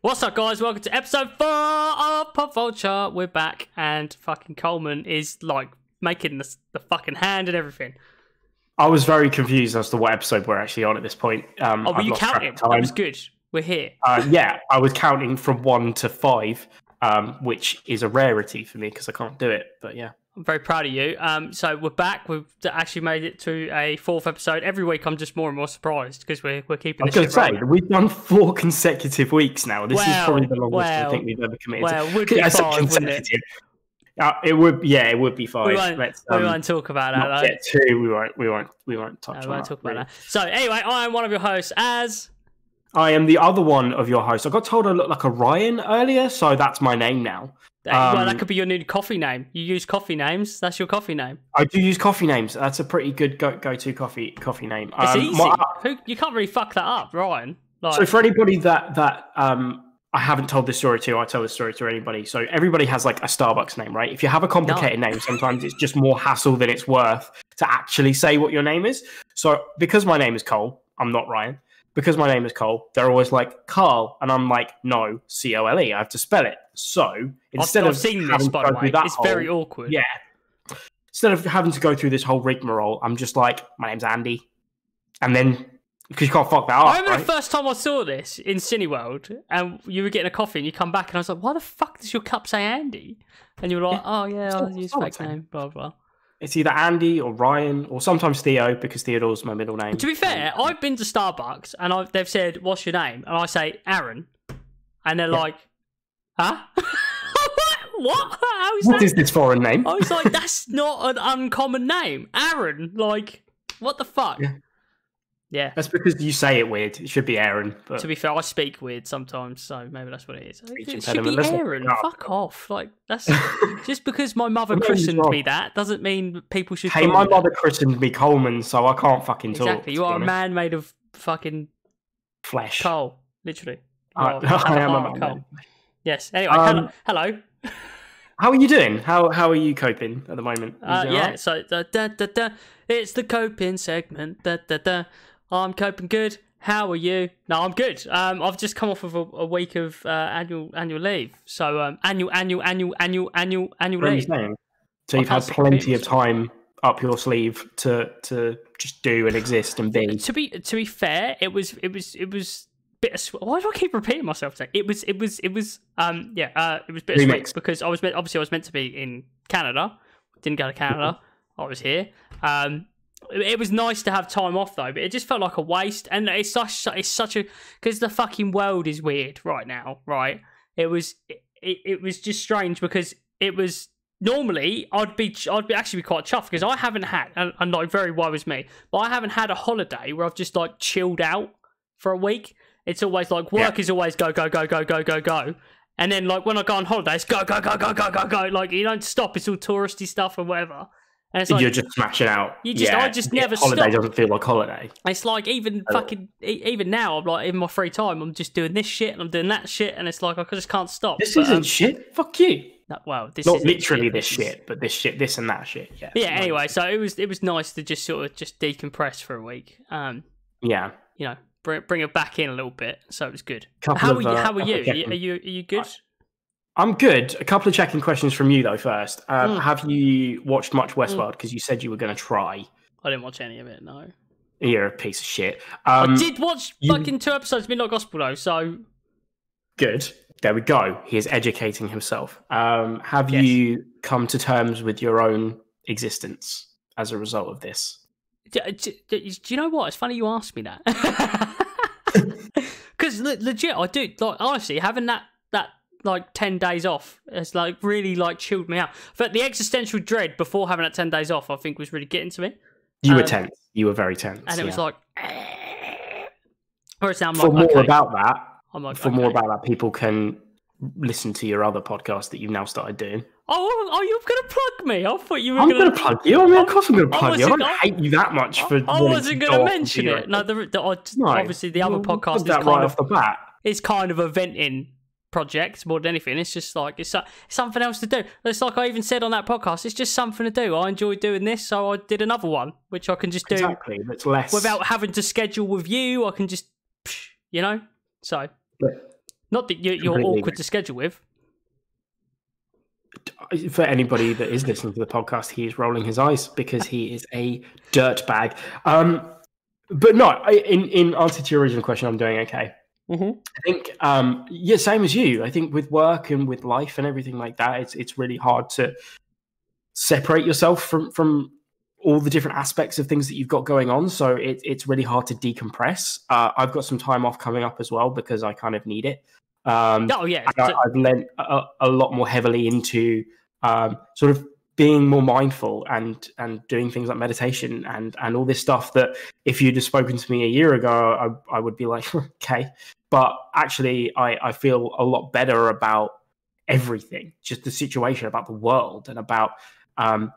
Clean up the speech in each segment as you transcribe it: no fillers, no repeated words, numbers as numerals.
What's up, guys? Welcome to episode 4 of PopVulture. We're back, and fucking Coleman is like making the fucking hand and everything. I was very confused as to what episode we're actually on at this point. Were you counting? That was good. We're here. Yeah, I was counting from 1 to 5, which is a rarity for me because I can't do it. But yeah. I'm very proud of you. So we're back. We've actually made it to a 4th episode. Every week I'm just more and more surprised because we're keeping this shit rolling. We've done 4 consecutive weeks now. This is probably the longest I think we've ever committed to. It would be 5, wouldn't it? It would be 5. We won't talk about that, though. Get 2, we won't touch on that. We won't talk about that. So anyway, I am one of your hosts as... I am the other one of your hosts. I got told I look like a Ryan earlier, so that's my name now. Well, that could be your new coffee name. You use coffee names. That's your coffee name. I do use coffee names. That's a pretty good go-to coffee name. It's easy. You can't really fuck that up, Ryan. So for anybody that I haven't told this story to, I tell this story to anybody. So everybody has like a Starbucks name, right? If you have a complicated name, sometimes it's just more hassle than it's worth to actually say what your name is. So because my name is Cole, I'm not Ryan. Because my name is Cole, they're always like, Carl. And I'm like, no, C-O-L-E. I have to spell it. So instead I've seen this, by the way. It's very awkward. Yeah. Instead of having to go through this whole rigmarole, I'm just like, my name's Andy. And then, because you can't fuck that up, I remember the first time I saw this in Cineworld, and you were getting a coffee, and you come back, and I was like, why the fuck does your cup say Andy? And you were like, oh, yeah, I'll use fake name, blah, blah. It's either Andy or Ryan or sometimes Theo because Theodore's my middle name. To be fair, I've been to Starbucks and they've said, what's your name? And I say, Aaron. And they're like, huh? What? What is this foreign name? I was like, that's not an uncommon name. Aaron. Like, what the fuck? Yeah. That's because you say it weird. It should be Aaron. But... To be fair, I speak weird sometimes, so maybe that's what it is. It should be Aaron. Fuck off. Like, that's just because my mother christened me that doesn't mean people should. Hey, my mother christened me Coleman, so I can't fucking talk. Exactly. You are a man made of fucking flesh. Coal, literally. I am a man. Yes. Anyway, hello. How are you doing? How are you coping at the moment? Yeah. Right? So it's the coping segment. I'm coping good. How are you? No, I'm good. I've just come off of a week of annual leave. So annual leave. So you've had plenty of time up your sleeve to just do and exist and be. To be fair, it was bittersweet. Why do I keep repeating myself? It was bittersweet because I was meant to be in Canada. Didn't go to Canada. I was here. It was nice to have time off though, but it just felt like a waste. And it's such a because the fucking world is weird right now, right? It was just strange because it was normally I'd be actually quite chuffed because I haven't had and like very woes me, but I haven't had a holiday where I've just like chilled out for a week. It's always like work is always go, and then like when I go on holidays, go. Like you don't stop. It's all touristy stuff and whatever. And it's like, you're just smashing out. I just never stop. Holiday doesn't feel like holiday. It's like even now, I'm like in my free time, I'm just doing this shit and I'm doing that shit, and it's like I just can't stop. This isn't shit. Fuck you. This not literally this shit, but this shit, this and that shit. Yeah. Yeah. Anyway, so it was nice to just sort of just decompress for a week. Yeah. You know, bring it back in a little bit. So it was good. How are you? Are you good? I'm good. A couple of checking questions from you, though, first. Have you watched much Westworld? Because you said you were going to try. I didn't watch any of it, no. You're a piece of shit. I did watch fucking 2 episodes of Midnight Gospel, though, so... Good. There we go. He is educating himself. Have you come to terms with your own existence as a result of this? Do you know what? It's funny you asked me that. Because legit, I do. Like, honestly, having that like 10 days off has like really like chilled me out. But the existential dread before having that 10 days off, I think was really getting to me. You were tense. You were very tense. And it was like, whereas now I'm more about that, people can listen to your other podcast that you've now started doing. Oh, you're going to plug me? I thought you were going to plug you. I mean, of course I'm going to plug you. I don't hate you that much for. I wasn't going to mention it. No, obviously the other podcast is kind right off the bat. It's kind of a venting project more than anything. It's just like it's something else to do. It's like I even said on that podcast, it's just something to do. I enjoy doing this, so I did another one which I can just do that's less without having to schedule with you. I can just so Not that you're Completely awkward agree. to schedule with. For anybody that is listening to the podcast, he is rolling his eyes because he is a dirtbag. But no, in answer to your original question, I'm doing okay. Mm-hmm. I think, yeah, same as you. I think with work and with life and everything like that, it's really hard to separate yourself from all the different aspects of things that you've got going on. So it's really hard to decompress. I've got some time off coming up as well because I kind of need it. Oh yeah, I've lent a lot more heavily into sort of being more mindful and doing things like meditation and all this stuff that if you'd have spoken to me a year ago, I would be like, okay. But actually, I feel a lot better about everything, just the situation, about the world, and about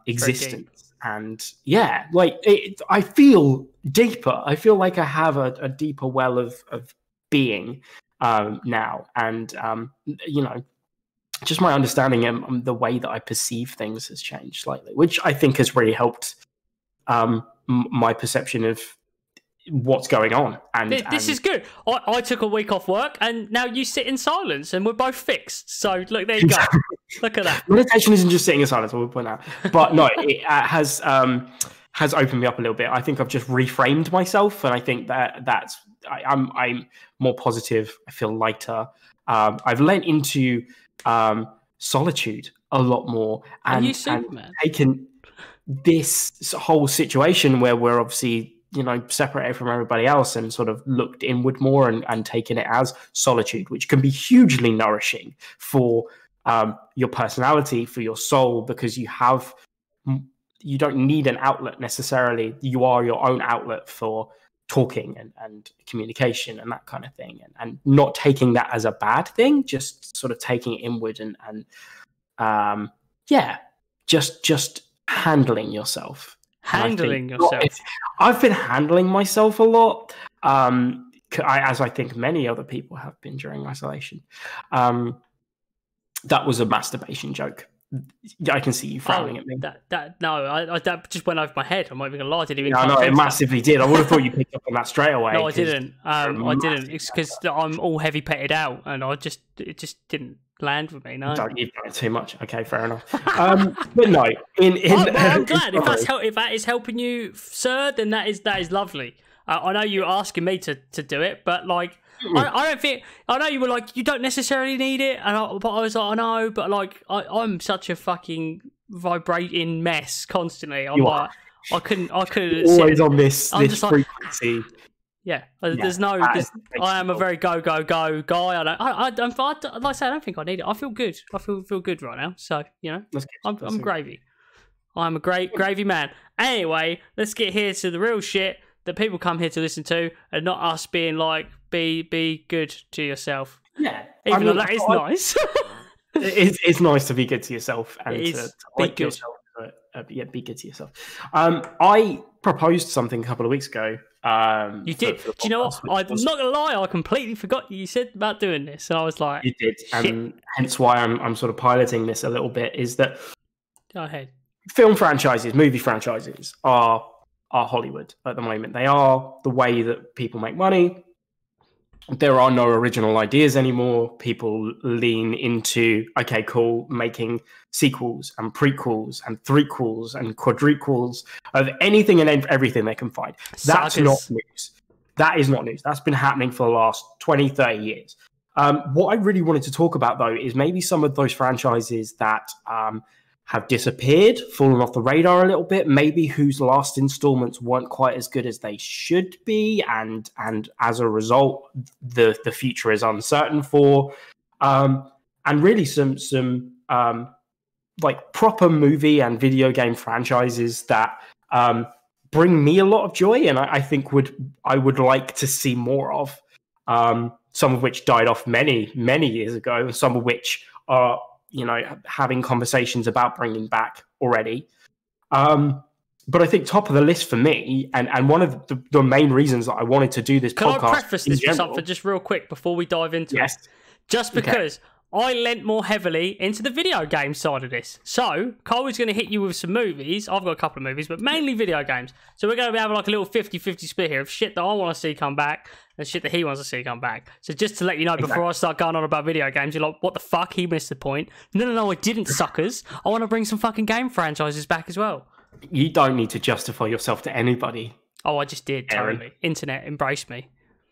existence. And yeah, like I feel deeper. I feel like I have a deeper well of being now, and you know, just my understanding and the way that I perceive things has changed slightly, which I think has really helped my perception of what's going on. And this is good. I took a week off work, and now you sit in silence, and we're both fixed. So look, there you go. Look at that. Meditation isn't just sitting in silence, I will point out. But no, it has opened me up a little bit. I think I've just reframed myself, and I think I'm more positive. I feel lighter. I've lent into solitude a lot more, and taken this whole situation where we're obviously, you know, separated from everybody else and sort of looked inward more and taken it as solitude, which can be hugely nourishing for your personality, for your soul, because you don't need an outlet necessarily. You are your own outlet for talking and communication and that kind of thing, and not taking that as a bad thing, just sort of taking it inward and just handling yourself. I've been handling myself a lot, as I think many other people have been during isolation. That was a masturbation joke. I can see you frowning at me. That just went over my head. I'm not even gonna lie. I didn't even. No, it massively did. I would have thought you picked up on that straight away. No, I didn't. I didn't. It's because I'm all heavy petted out, and it just didn't land with me. No, you've done it too much. Okay, fair enough. But no, I'm glad if that is helping you, sir. Then that is lovely. I know you're asking me to do it, but like. I don't think. I know you were like, you don't necessarily need it, but I was like, I know, but like, I'm such a fucking vibrating mess constantly. I'm like, I couldn't. Always on this frequency. Like, yeah, there's no. I am a very go guy. Like I say, I don't think I need it. I feel good. I feel good right now. So you know, I'm gravy. I'm a great gravy man. Anyway, let's get here to the real shit that people come here to listen to, and not us being like, be good to yourself. Yeah, even though that is nice. It's nice to be good to yourself and to like yourself. Yeah, be good to yourself. I proposed something a couple of weeks ago. You did. Do you know what? I'm not gonna lie. I completely forgot you said about doing this, and I was like, you did, shit. And hence why I'm sort of piloting this a little bit. Is that go ahead? Film franchises, movie franchises are Hollywood at the moment. They are the way that people make money. There are no original ideas anymore. People lean into, okay, cool, making sequels and prequels and threequels and quadruquels of anything and everything they can find. That's not news. That is not news. That's been happening for the last 20, 30 years. What I really wanted to talk about, though, is maybe some of those franchises that have disappeared, fallen off the radar a little bit, maybe whose last installments weren't quite as good as they should be, and as a result, the future is uncertain for, and really some like proper movie and video game franchises that bring me a lot of joy, and I think I would like to see more of. Some of which died off many years ago, and some of which are, you know, having conversations about bringing back already. But I think top of the list for me, and one of the main reasons that I wanted to do this podcast. Can I preface this with something just real quick before we dive into it? Just because I lent more heavily into the video game side of this. So, Cole is going to hit you with some movies. I've got a couple of movies, but mainly video games. So we're going to be having like a little 50-50 split here of shit that I want to see come back and shit that he wants to see come back. So just to let you know, before I start going on about video games, you're like, what the fuck? He missed the point. No, I didn't, suckers. I want to bring some fucking game franchises back as well. You don't need to justify yourself to anybody. Oh, I just did, Aaron. totally. Internet, embrace me.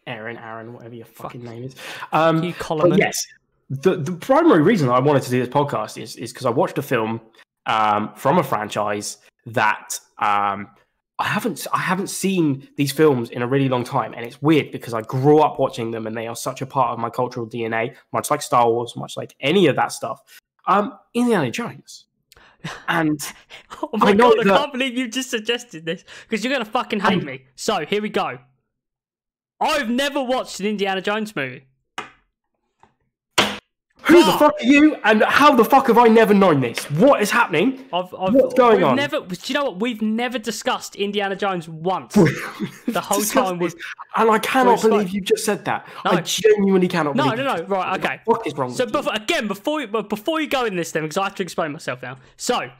Aaron, whatever your fucking name is. You, Coleman. Yes, the primary reason I wanted to do this podcast is because I watched a film from a franchise that I haven't seen these films in a really long time, and it's weird because I grew up watching them, and they are such a part of my cultural DNA, much like Star Wars, much like any of that stuff. Indiana Jones. And oh my God, I can't believe you just suggested this because you're going to fucking hate me. So, here we go. I've never watched an Indiana Jones movie. Who the fuck are you? And how the fuck have I never known this? What is happening? What's going on? Do you know what? We've never discussed Indiana Jones once. The whole time was. And I cannot believe you just said that. No. I genuinely cannot believe No. Right, okay. What is wrong with you? Before you go in this then, because I have to explain myself now. So,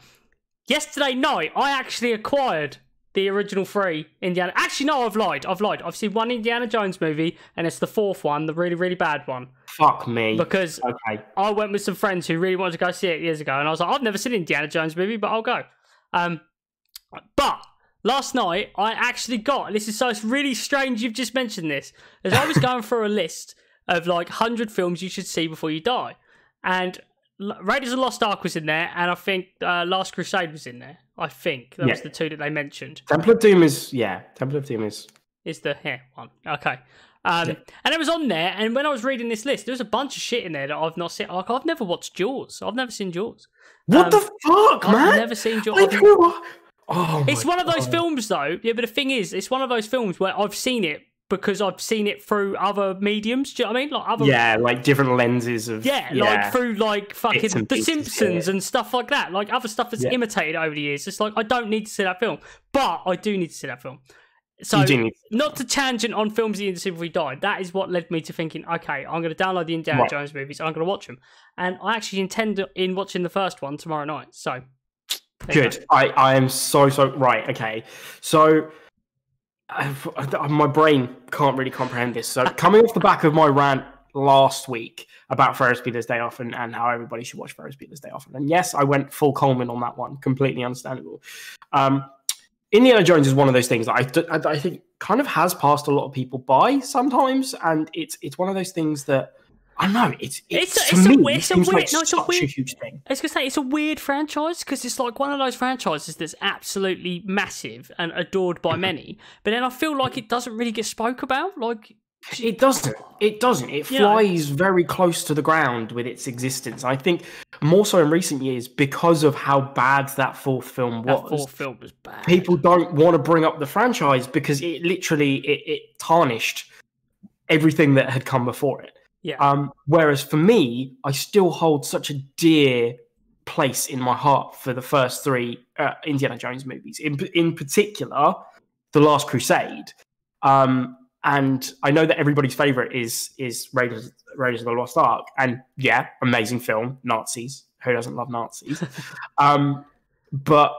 yesterday night, I actually acquired the original 3 Indiana. Actually, no, I've lied. I've seen one Indiana Jones movie, and it's the 4th one, the really, really bad one. Fuck me. Because I went with some friends who really wanted to go see it years ago, and I was like, I've never seen an Indiana Jones movie, but I'll go. But last night, I actually got, it's really strange you've just mentioned this, as I was going through a list of like 100 films you should see before you die. And Raiders of the Lost Ark was in there, and I think Last Crusade was in there. I think that was the 2 that they mentioned. Temple of Doom is the one. Okay. And it was on there, and when I was reading this list, there was a bunch of shit in there that I've not seen. Like, I've never watched Jaws. I've never seen Jaws. What the fuck, man? I've never seen Jaws. It's one of those films, though. Yeah, but the thing is, it's one of those films where I've seen it because I've seen it through other mediums. Do you know what I mean? Like like different lenses of like through like fucking The Simpsons and stuff like that. Like other stuff that's imitated over the years. It's like I don't need to see that film, but I do need to see that film. So not to tangent on films that you need to see before we die. That is what led me to thinking, okay, I'm going to download the Indiana Jones movies. And I'm going to watch them, and I actually intend in watching the first one tomorrow night. So good. I am so right. Okay, so. My brain can't really comprehend this. So coming off the back of my rant last week about Ferris Bueller's Day Off and how everybody should watch Ferris Bueller's Day Off, and yes, I went full Coleman on that one. Completely understandable. Indiana Jones is one of those things that I think kind of has passed a lot of people by sometimes, and it's one of those things that I don't know. It's a huge thing. I was gonna say it's a weird franchise because it's like one of those franchises that's absolutely massive and adored by many, but then I feel like it doesn't really get spoke about. Like it doesn't. It flies very close to the ground with its existence. I think more so in recent years because of how bad that 4th film was. That 4th film was bad. People don't want to bring up the franchise because it literally it tarnished everything that had come before it. Yeah. Whereas for me, I still hold such a dear place in my heart for the first 3 Indiana Jones movies. In particular, The Last Crusade. And I know that everybody's favorite is Raiders of the Lost Ark. And yeah, amazing film. Nazis. Who doesn't love Nazis? But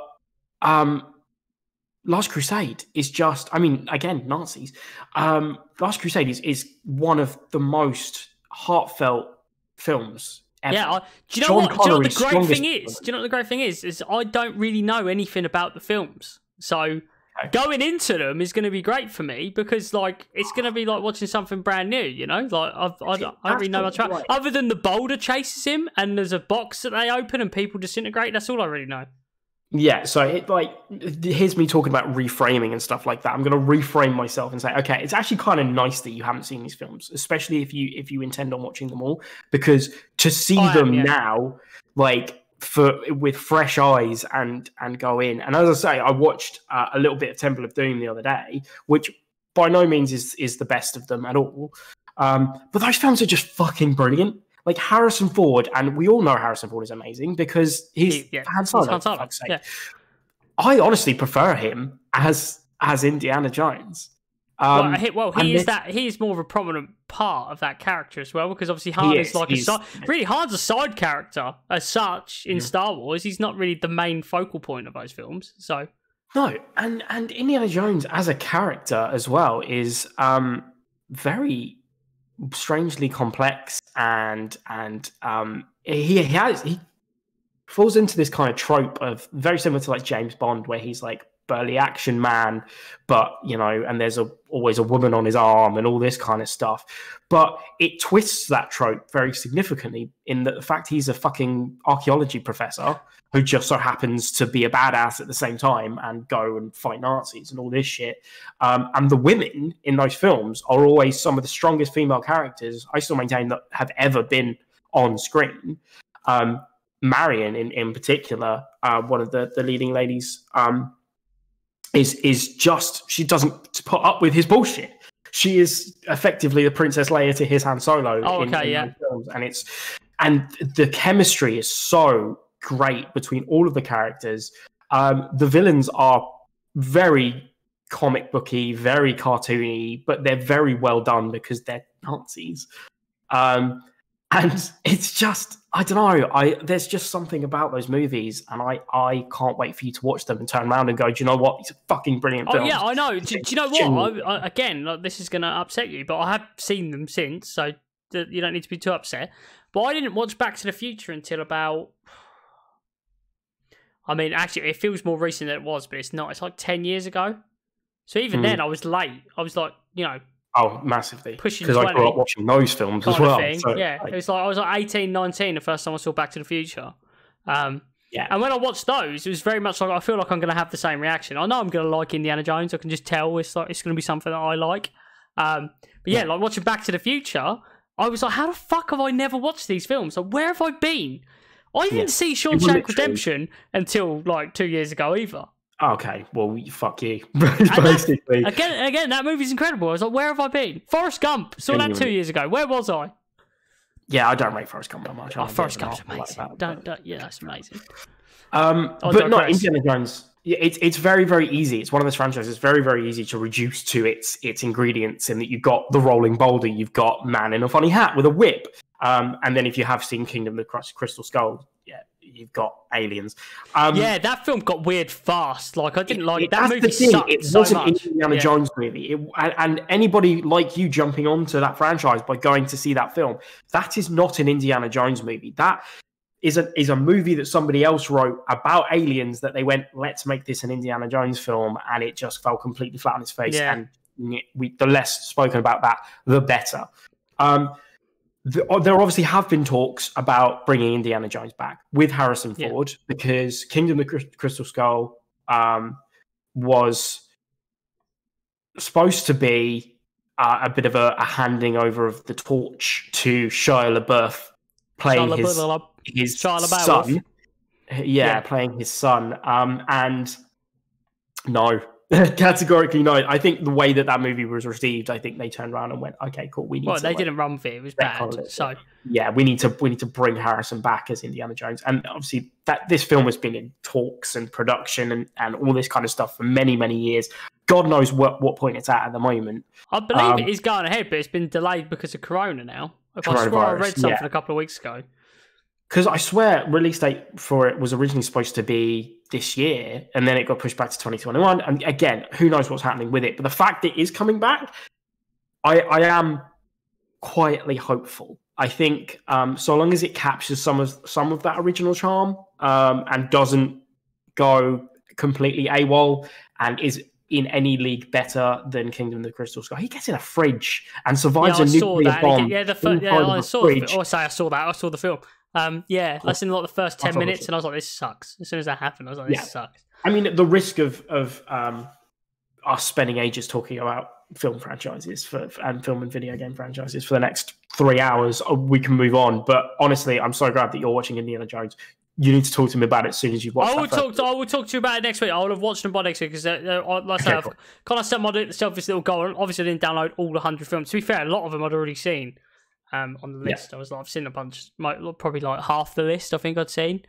Last Crusade is just, I mean, again, Nazis. Last Crusade is one of the most heartfelt films ever. Yeah, do you know what the great thing is? Do you know what the great thing is? Is I don't really know anything about the films. So going into them is going to be great for me because, like, it's going to be like watching something brand new, you know? Like, I don't really know much about other than the boulder chases him and there's a box that they open and people disintegrate. That's all I really know. Yeah, so here's me talking about reframing and stuff like that. I'm going to reframe myself and say, okay, it's actually kind of nice that you haven't seen these films, especially if you intend on watching them all, because to see them now, like with fresh eyes and go in. And as I say, I watched a little bit of Temple of Doom the other day, which by no means is the best of them at all. But those films are just fucking brilliant. Like Harrison Ford, and we all know Harrison Ford is amazing because he's Han Solo. For fuck's sake. Yeah. I honestly prefer him as Indiana Jones. He is that. He is more of a prominent part of that character as well, because obviously Han is like Han's a side character as such in Star Wars. He's not really the main focal point of those films. So no, and Indiana Jones as a character as well is very strangely complex, and he falls into this kind of trope of very similar to like James Bond, where he's like burly action man, but and there's always a woman on his arm and all this kind of stuff. But it twists that trope very significantly in the fact he's a fucking archaeology professor who just so happens to be a badass at the same time and go and fight Nazis and all this shit. And the women in those films are always some of the strongest female characters I still maintain that have ever been on screen. Marion in particular, one of the leading ladies, is just, she doesn't put up with his bullshit. She is effectively the Princess Leia to his Han Solo in films, and the chemistry is so great between all of the characters. The villains are very comic booky, very cartoony, but they're very well done because they're Nazis. And it's just, I don't know, there's just something about those movies, and I can't wait for you to watch them and turn around and go, do you know what? These are fucking brilliant films. Oh, yeah, I know. Do you know what? Again, this is going to upset you, but I have seen them since, so you don't need to be too upset. But I didn't watch Back to the Future until about... I mean, actually, it feels more recent than it was, but it's not. It's like 10 years ago. So even then, I was late. I was like, Oh, massively. Pushing because I grew up watching those films as well. So, yeah, it was like I was like 18, 19 the first time I saw Back to the Future. And when I watched those, it was very much like I feel like I'm going to have the same reaction. I know I'm going to like Indiana Jones. I can just tell it's going to be something that I like. But like watching Back to the Future, I was like, how the fuck have I never watched these films? Like, where have I been? I didn't see Shawshank Redemption until like 2 years ago either. Okay, well, fuck you. Basically. Again, that movie's incredible. I was like, where have I been? Forrest Gump. Saw that 2 years ago. Where was I? Yeah, I don't rate Forrest Gump that much. Forrest Gump's amazing. That's amazing. But not Indiana Jones. It's very, very easy. It's one of those franchises. It's very, very easy to reduce to its ingredients, in that you've got the rolling boulder, you've got man in a funny hat with a whip, and then if you have seen Kingdom of the Crystal Skull, you've got aliens. That film got weird fast. Like, I didn't like it. That movie sucked. It wasn't an Indiana Jones movie. And anybody like you jumping onto that franchise by going to see that film, that is not an Indiana Jones movie. That is a movie that somebody else wrote about aliens that they went, let's make this an Indiana Jones film, and it just fell completely flat on its face. Yeah. And the less spoken about that, the better. There obviously have been talks about bringing Indiana Jones back with Harrison Ford, because Kingdom of the Crystal Skull was supposed to be a bit of a handing over of the torch to Shia LaBeouf, playing his son. Playing his son. And no. Categorically no. I think the way that movie was received, I think they turned around and went, okay, cool, we need to... they didn't run with it was bad, so... Yeah, we need to bring Harrison back as Indiana Jones. And obviously that this film has been in talks and production and all this kind of stuff for many, many years. God knows what point it's at the moment. I believe it is going ahead, but it's been delayed because of Corona now. I swear I read something a couple of weeks ago. Because I swear release date for it was originally supposed to be this year, and then it got pushed back to 2021. And again, who knows what's happening with it. But the fact it is coming back, I am quietly hopeful. I think so long as it captures some of that original charm, and doesn't go completely AWOL, and is in any league better than Kingdom of the Crystal Skull. He gets in a fridge and survives a nuclear bomb. I saw the film. That's in like the first 10 minutes, and I was like, this sucks. As soon as that happened, I was like, this sucks. I mean, the risk of us spending ages talking about film franchises and film and video game franchises for the next 3 hours, we can move on. But honestly, I'm so glad that you're watching Indiana Jones. You need to talk to me about it as soon as you've watched it. I will talk to you about it next week. I will have watched them by next week, because like I say, I've kind of set myself this little goal. Obviously, I didn't download all the 100 films. To be fair, a lot of them I'd already seen. On the list, I was like, I've seen a bunch, probably like half the list I think I'd seen.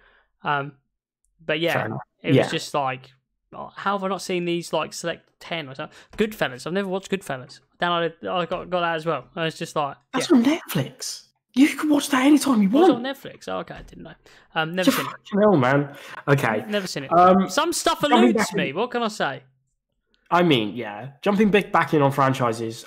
But yeah, it was just like, how have I not seen these like select 10 or something? Goodfellas. I've never watched Goodfellas. Downloaded. I got that as well. And it's just like That's on Netflix. You can watch that anytime you want. It's on Netflix. Oh, okay, I didn't know. Never seen it. Hell, man. Okay. Never seen it. Some stuff eludes me. What can I say? I mean, yeah. Jumping back in on franchises.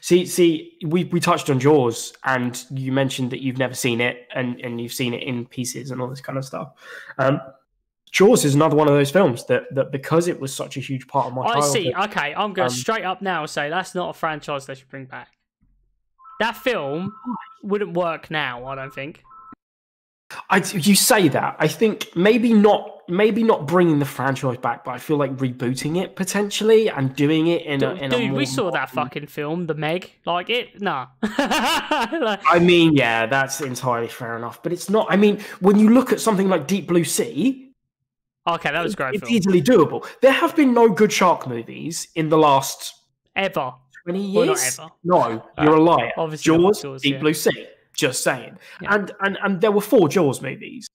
See, we touched on Jaws, and you mentioned that you've never seen it, and you've seen it in pieces and all this kind of stuff. Jaws is another one of those films that because it was such a huge part of my childhood. I see. Okay, I'm going straight up now and say that's not a franchise they should bring back. That film wouldn't work now, I don't think. You say that. I think maybe not bringing the franchise back, but I feel like rebooting it potentially and doing it in a Dude, we saw that fucking film, The Meg. Like it, nah. I mean, yeah, that's entirely fair enough, but it's not. I mean, when you look at something like Deep Blue Sea, okay, that was great. It's easily doable. There have been no good shark movies in the last ever 20 years. Well, not ever. No, you're a liar. Jaws, Deep Blue Sea. Just saying. Yeah. And there were 4 Jaws movies.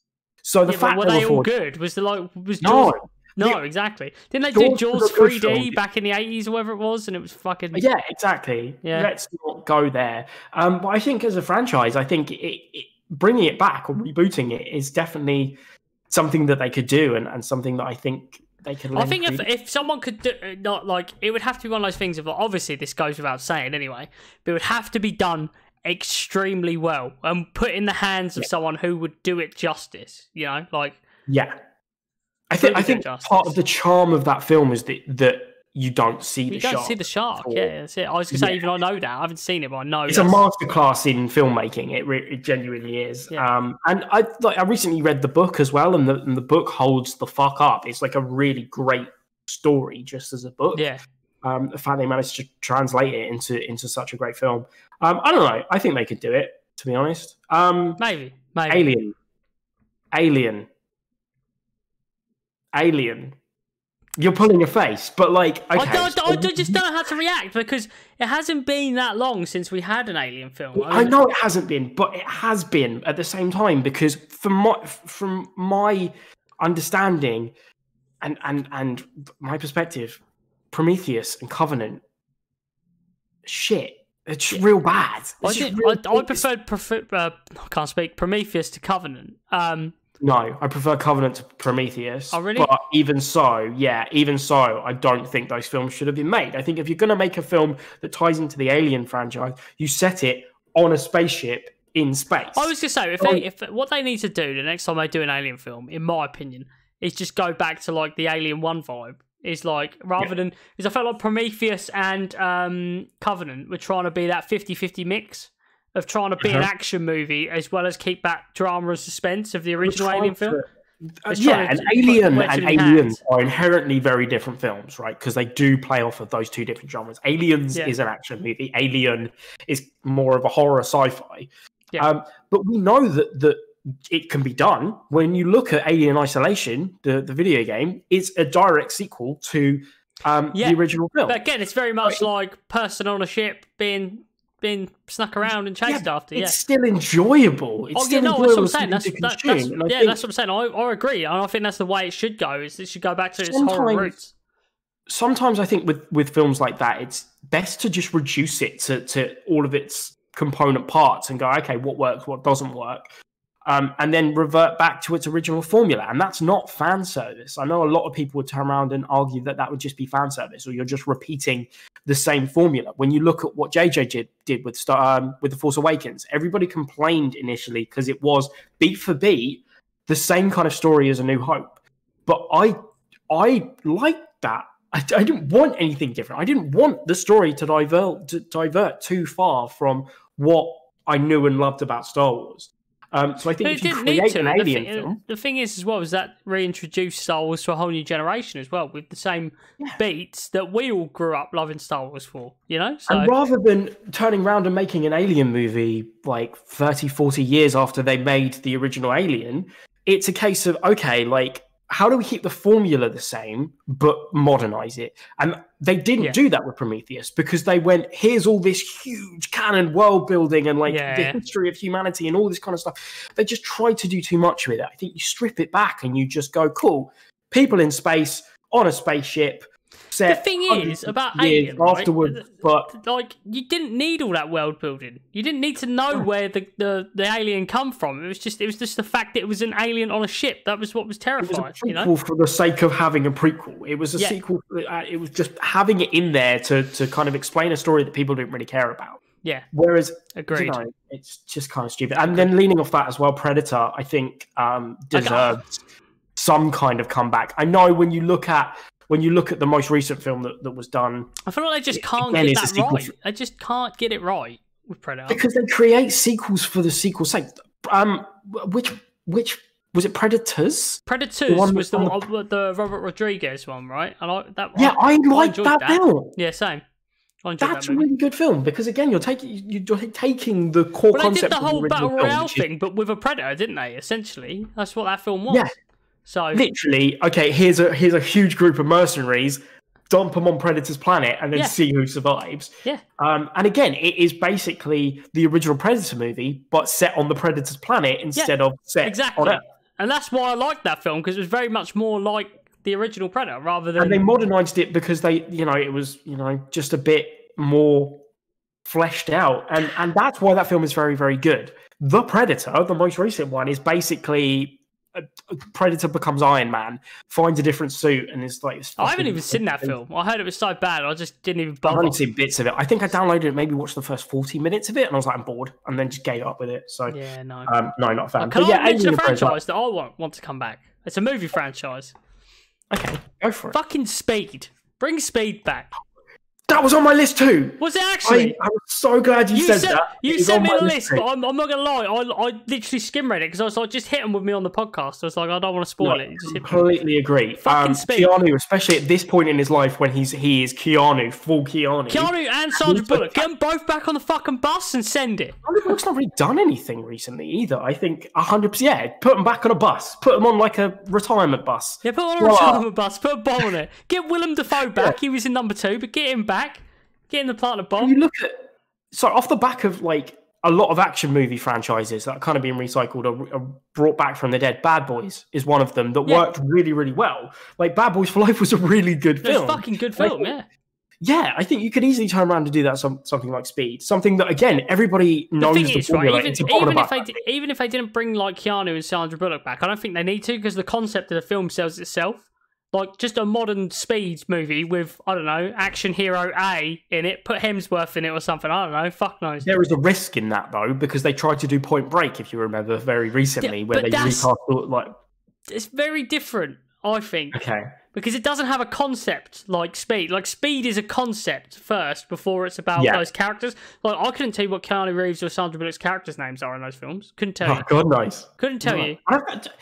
So the fact were they all good? Was Jaws? No, exactly. Didn't they do Jaws 3D back in the 80s or whatever it was, and it was fucking... Yeah, exactly. Yeah. Let's not go there. But I think as a franchise, I think bringing it back or rebooting it is definitely something that they could do, and something that I think they could... I think if someone could do... Not like... It would have to be one of those things of... Obviously, this goes without saying anyway, but it would have to be done extremely well and put in the hands of someone who would do it justice, you know, like I think part of the charm of that film is that you don't see the shark. You don't see the shark. Yeah, that's it. I was gonna say, even I know that I haven't seen it, but I know it's a masterclass in filmmaking. It genuinely is. And I recently read the book as well, and the book holds the fuck up. It's like a really great story just as a book. Yeah. The fact they managed to translate it into such a great film. I don't know. I think they could do it, to be honest. Maybe. Alien. You're pulling a face, but like, okay. I just don't know how to react because it hasn't been that long since we had an Alien film. I know it hasn't been, but it has been at the same time because from my understanding and my perspective, Prometheus and Covenant, shit. It's real bad. I preferred I can't speak Prometheus to Covenant. No, I prefer Covenant to Prometheus. Oh, really? But even so, I don't think those films should have been made. I think if you're going to make a film that ties into the Alien franchise, you set it on a spaceship in space. I was going to say, if what they need to do the next time they do an Alien film, in my opinion, is just go back to like the Alien 1 vibe. Is like, rather than, because I felt like Prometheus and Covenant were trying to be that 50-50 mix of trying to be an action movie as well as keep that drama and suspense of the original Alien film. And Alien and Aliens are inherently very different films, right? Because they do play off of those two different genres. Aliens is an action movie. Alien is more of a horror sci-fi. Yeah. But we know that it can be done. When you look at Alien Isolation, the video game, it's a direct sequel to the original film. But again, it's very much like person on a ship being snuck around and chased after. It's still enjoyable. It's still enjoyable. That's what I'm saying. That's what I'm saying. I agree, and I think that's the way it should go. Is it should go back to its horror roots. Sometimes I think with films like that, it's best to just reduce it to all of its component parts and go, okay, what works, what doesn't work. And then revert back to its original formula. And that's not fan service. I know a lot of people would turn around and argue that would just be fan service, or you're just repeating the same formula. When you look at what JJ did with The Force Awakens, everybody complained initially because it was beat for beat the same kind of story as A New Hope. But I liked that. I didn't want anything different. I didn't want the story to divert too far from what I knew and loved about Star Wars. So I think if you create an Alien film... The thing is, as well, is that reintroduced Star Wars to a whole new generation as well, with the same beats that we all grew up loving Star Wars for, you know? So... And rather than turning around and making an Alien movie like 30, 40 years after they made the original Alien, it's a case of, okay, like, how do we keep the formula the same, but modernize it? And they didn't do that with Prometheus because they went, here's all this huge canon world building and the history of humanity and all this kind of stuff. They just tried to do too much with it. I think you strip it back and you just go, cool, people in space on a spaceship. The thing is about Alien, afterwards, right? but like you didn't need all that world building. You didn't need to know where the alien come from. It was just the fact that it was an alien on a ship. That was what was terrifying. It was a prequel for the sake of having a prequel. It was a sequel. It was just having it in there to kind of explain a story that people didn't really care about. Yeah. Whereas, agreed. It's just kind of stupid. And then leaning off that as well, Predator, I think, deserves some kind of comeback. I know when you look at the most recent film that was done, I feel like they just can't get that right. They just can't get it right with Predator because they create sequels for the sequel's sake. Which was it? Predators. Predators was the Robert Rodriguez one, right? I like that one. Yeah, I liked that film. Yeah, same. That's a really good film because again, you're taking the core concept. They did the whole battle royale thing, but with a predator, didn't they? Essentially, that's what that film was. Yeah. So literally, okay, here's a huge group of mercenaries, dump them on Predator's planet, and then see who survives. Yeah. And again, it is basically the original Predator movie, but set on the Predator's planet instead of set on Earth. And that's why I liked that film because it was very much more like the original Predator rather than. And they modernized it because it was just a bit more fleshed out, and that's why that film is very, very good. The Predator, the most recent one, is basically. Predator becomes Iron Man, finds a different suit, and is like. I haven't even seen that film. I heard it was so bad, I just didn't even bother. I've only seen bits of it. I think I downloaded it, maybe watched the first 40 minutes of it, and I was like, I'm bored, and then just gave up with it. So yeah, no, not a fan. Can I mention a franchise that I want to come back? It's a movie franchise. Okay, go for it. Fucking Speed. Bring Speed back. That was on my list too. Was it actually? I'm so glad you said that. You sent me the list, but I'm not going to lie. I literally skim read it because I was like, just hit him with me on the podcast. I was like, I don't want to spoil it. Just completely agree. Fucking Speed. Keanu, especially at this point in his life when he is Keanu, full Keanu. Keanu and Sandra Bullock. Get them both back on the fucking bus and send it. Sandra Bullock's not really done anything recently either. I think 100%. Yeah, put them back on a bus. Put them on like a retirement bus. Yeah, put them on a retirement bus. Put a bomb on it. Get Willem Dafoe back. Yeah. He was in number 2, but get him back. Get in the planet bomb. You look at off the back of like a lot of action movie franchises that are kind of being recycled or brought back from the dead. Bad Boys is one of them that worked really, really well. Like Bad Boys for Life was a really good film. It was a fucking good film, yeah. Yeah, I think you could easily turn around and do that. Something like Speed, something that again everybody knows the formula. Even if they didn't bring like Keanu and Sandra Bullock back, I don't think they need to because the concept of the film sells itself. Like, just a modern Speed movie with, I don't know, action hero A in it. Put Hemsworth in it or something. I don't know. Fuck knows. There is a risk in that, though, because they tried to do Point Break, if you remember, very recently, where they recast... It's very different, I think. Okay. Because it doesn't have a concept like Speed. Like, Speed is a concept first before it's about those characters. Like, I couldn't tell you what Keanu Reeves or Sandra Bullock's characters' names are in those films. Couldn't tell you. Oh, God knows. Couldn't tell you.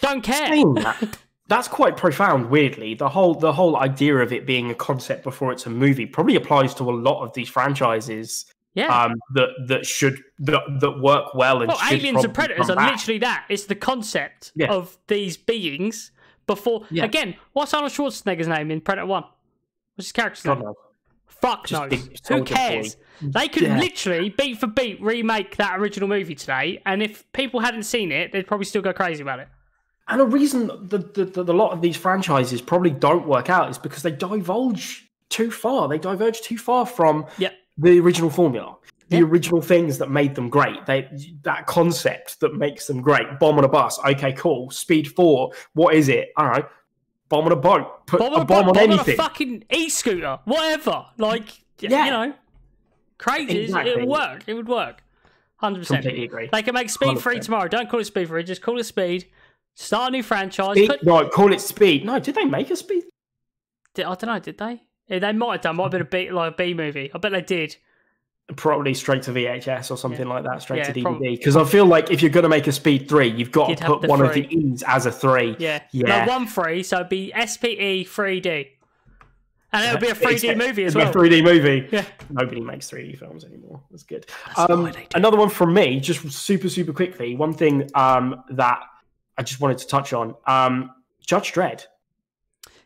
Don't care. That's quite profound, weirdly. The whole idea of it being a concept before it's a movie probably applies to a lot of these franchises. Yeah. That work well and Aliens and Predators are literally that. It's the concept of these beings before. Yeah. Again, what's Arnold Schwarzenegger's name in Predator 1? What's his character's name? Knows. Fuck knows. Who cares? Boy. They could literally beat for beat remake that original movie today, and if people hadn't seen it, they'd probably still go crazy about it. And a reason that a lot of these franchises probably don't work out is because they divulge too far. They diverge too far from the original formula, the original things that made them great. That concept that makes them great. Bomb on a bus. Okay, cool. Speed 4. What is it? I don't know. Bomb on a boat. Put a bomb on anything. On a fucking e-scooter. Whatever. Like, you know, crazy. Exactly. It would work. It would work. 100%. Completely agree. They can make Speed 3 tomorrow. Don't call it Speed 3. Just call it Speed. Start a new franchise. No, call it Speed. No, did they make a Speed? I don't know, did they? Yeah, they might have done. Might have been a B movie. I bet they did. Probably straight to VHS or something like that, straight to DVD. Because I feel like if you're going to make a Speed 3, you've got to put one of the E's as a 3. Yeah. No, 1 3, so it'd be SPE 3D. And it'll be a 3D movie as well. A 3D movie. Yeah. Nobody makes 3D films anymore. That's good. Another one from me, just super, super quickly. One thing that I just wanted to touch on. Judge Dredd.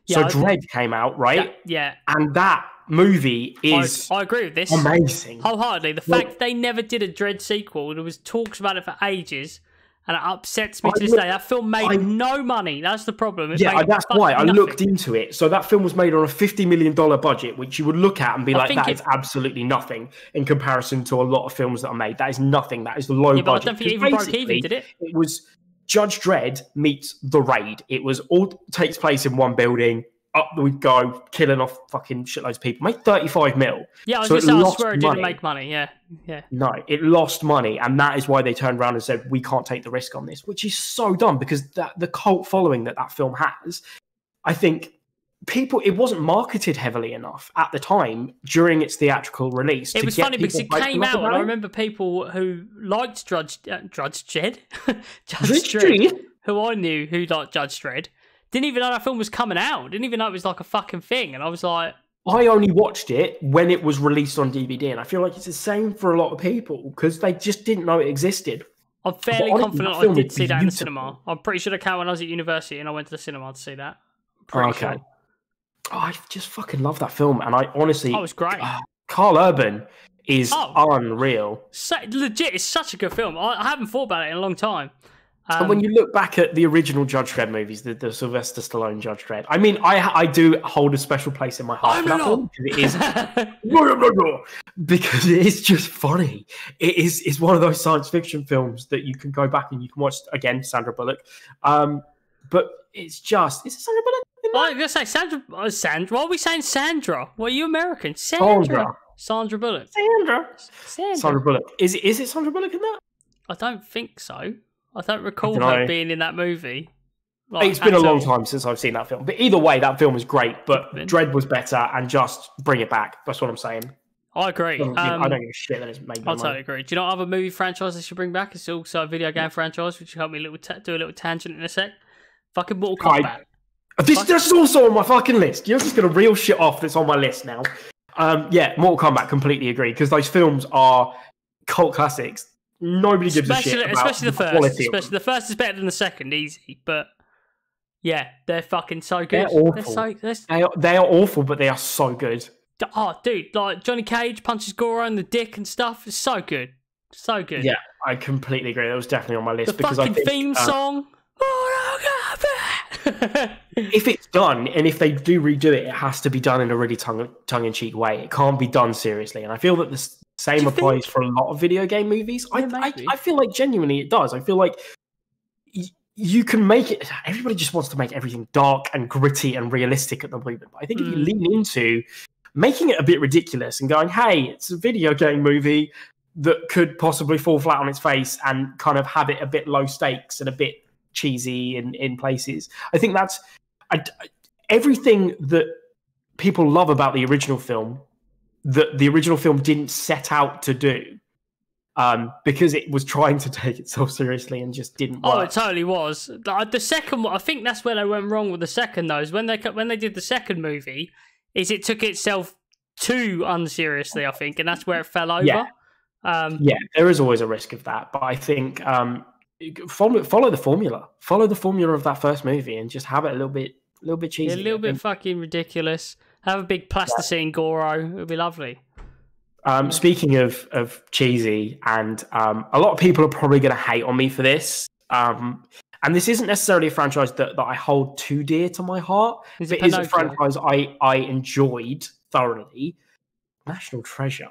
So Dredd came out, right? Yeah. And that movie is I agree with this. Amazing. Wholeheartedly. The fact they never did a Dredd sequel, there was talks about it for ages, and it upsets me to this day. That film made no money. That's the problem. That's why I looked into it. So that film was made on a $50 million budget, which you would look at and be like, that is absolutely nothing in comparison to a lot of films that are made. That is nothing. That is the low budget. But I don't think it even broke even, did it? It was Judge Dredd meets The Raid. It was all takes place in one building. Up we go, killing off fucking shitloads of people. Make 35 mil. Yeah, I swear it didn't make money. Yeah. No, it lost money, and that is why they turned around and said, we can't take the risk on this, which is so dumb because the cult following that film has, I think it wasn't marketed heavily enough at the time during its theatrical release. It was funny because it came out, and I remember people who liked Judge Dredd, who I knew who liked Judge Dredd, didn't even know that film was coming out. Didn't even know it was like a fucking thing. And I was like... I only watched it when it was released on DVD. And I feel like it's the same for a lot of people because they just didn't know it existed. I'm fairly confident I did see that in the cinema. I'm pretty sure it came when I was at university and I went to the cinema to see that. Pretty sure. Oh, I just fucking love that film. And I honestly... Oh, it was great. Carl Urban is unreal. Legit, it's such a good film. I haven't thought about it in a long time. And when you look back at the original Judge Dredd movies, the Sylvester Stallone Judge Dredd, I mean, I do hold a special place in my heart for that film because because it is just funny. It's one of those science fiction films that you can go back and you can watch again. Sandra Bullock, but is it Sandra Bullock? I was gonna say Sandra. Why are we saying Sandra? What are you American? Sandra Bullock. Sandra Bullock. Is it Sandra Bullock in that? I don't think so. I don't recall her being in that movie. It's been a long time since I've seen that film. But either way, that film was great. But Dredd was better, and just bring it back. That's what I'm saying. I agree. I don't give a shit that it's made no money. Totally agree. Do you know what other movie franchise they should bring back? It's also a video game franchise, which will help me do a little tangent in a sec. Fucking Mortal Kombat. This is also on my fucking list. You're just going to reel shit off that's on my list now. Mortal Kombat, completely agree. Because those films are cult classics. Nobody gives a shit about especially the first. Especially the first is better than the second, easy. But yeah, they're fucking so good. They're awful. They are awful, but they are so good. Oh, dude, like Johnny Cage punches Goro in the dick and stuff. It's so good, so good. Yeah, I completely agree. That was definitely on my list because I think theme song. If it's done, and if they do redo it, it has to be done in a really tongue-in-cheek way. It can't be done seriously, and I feel that this. Same applies for a lot of video game movies. Yeah, I feel like genuinely it does. I feel like you can make it. Everybody just wants to make everything dark and gritty and realistic at the moment. But I think if you lean into making it a bit ridiculous and going, hey, it's a video game movie that could possibly fall flat on its face and kind of have it a bit low stakes and a bit cheesy in places. I think that's everything that people love about the original film that the original film didn't set out to do because it was trying to take itself seriously and just didn't work. Oh, it totally was. The second one, I think that's where they went wrong with the second, though, is when they did the second movie, is it took itself too unseriously, I think, and that's where it fell over. Yeah, there is always a risk of that, but I think follow the formula. Follow the formula of that first movie and just have it a little bit cheesy. A little bit fucking ridiculous. Have a big plasticine Goro. It would be lovely. Speaking of cheesy, and a lot of people are probably going to hate on me for this. And this isn't necessarily a franchise that I hold too dear to my heart. But it is a franchise I enjoyed thoroughly. National Treasure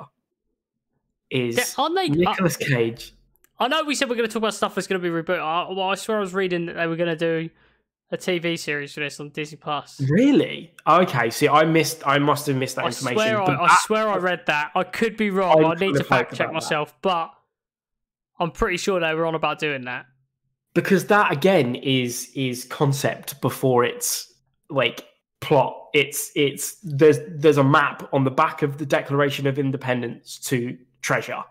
is Nicolas Cage. I know we said we're going to talk about stuff that's going to be rebooted. I swear I was reading that they were going to do a TV series for this on Disney Plus. Really? Okay. See, I must have missed that information. I swear I read that. I could be wrong. I need to fact check myself, but I'm pretty sure they were on about doing that. Because that again is concept before it's like plot. There's a map on the back of the Declaration of Independence to Treasure,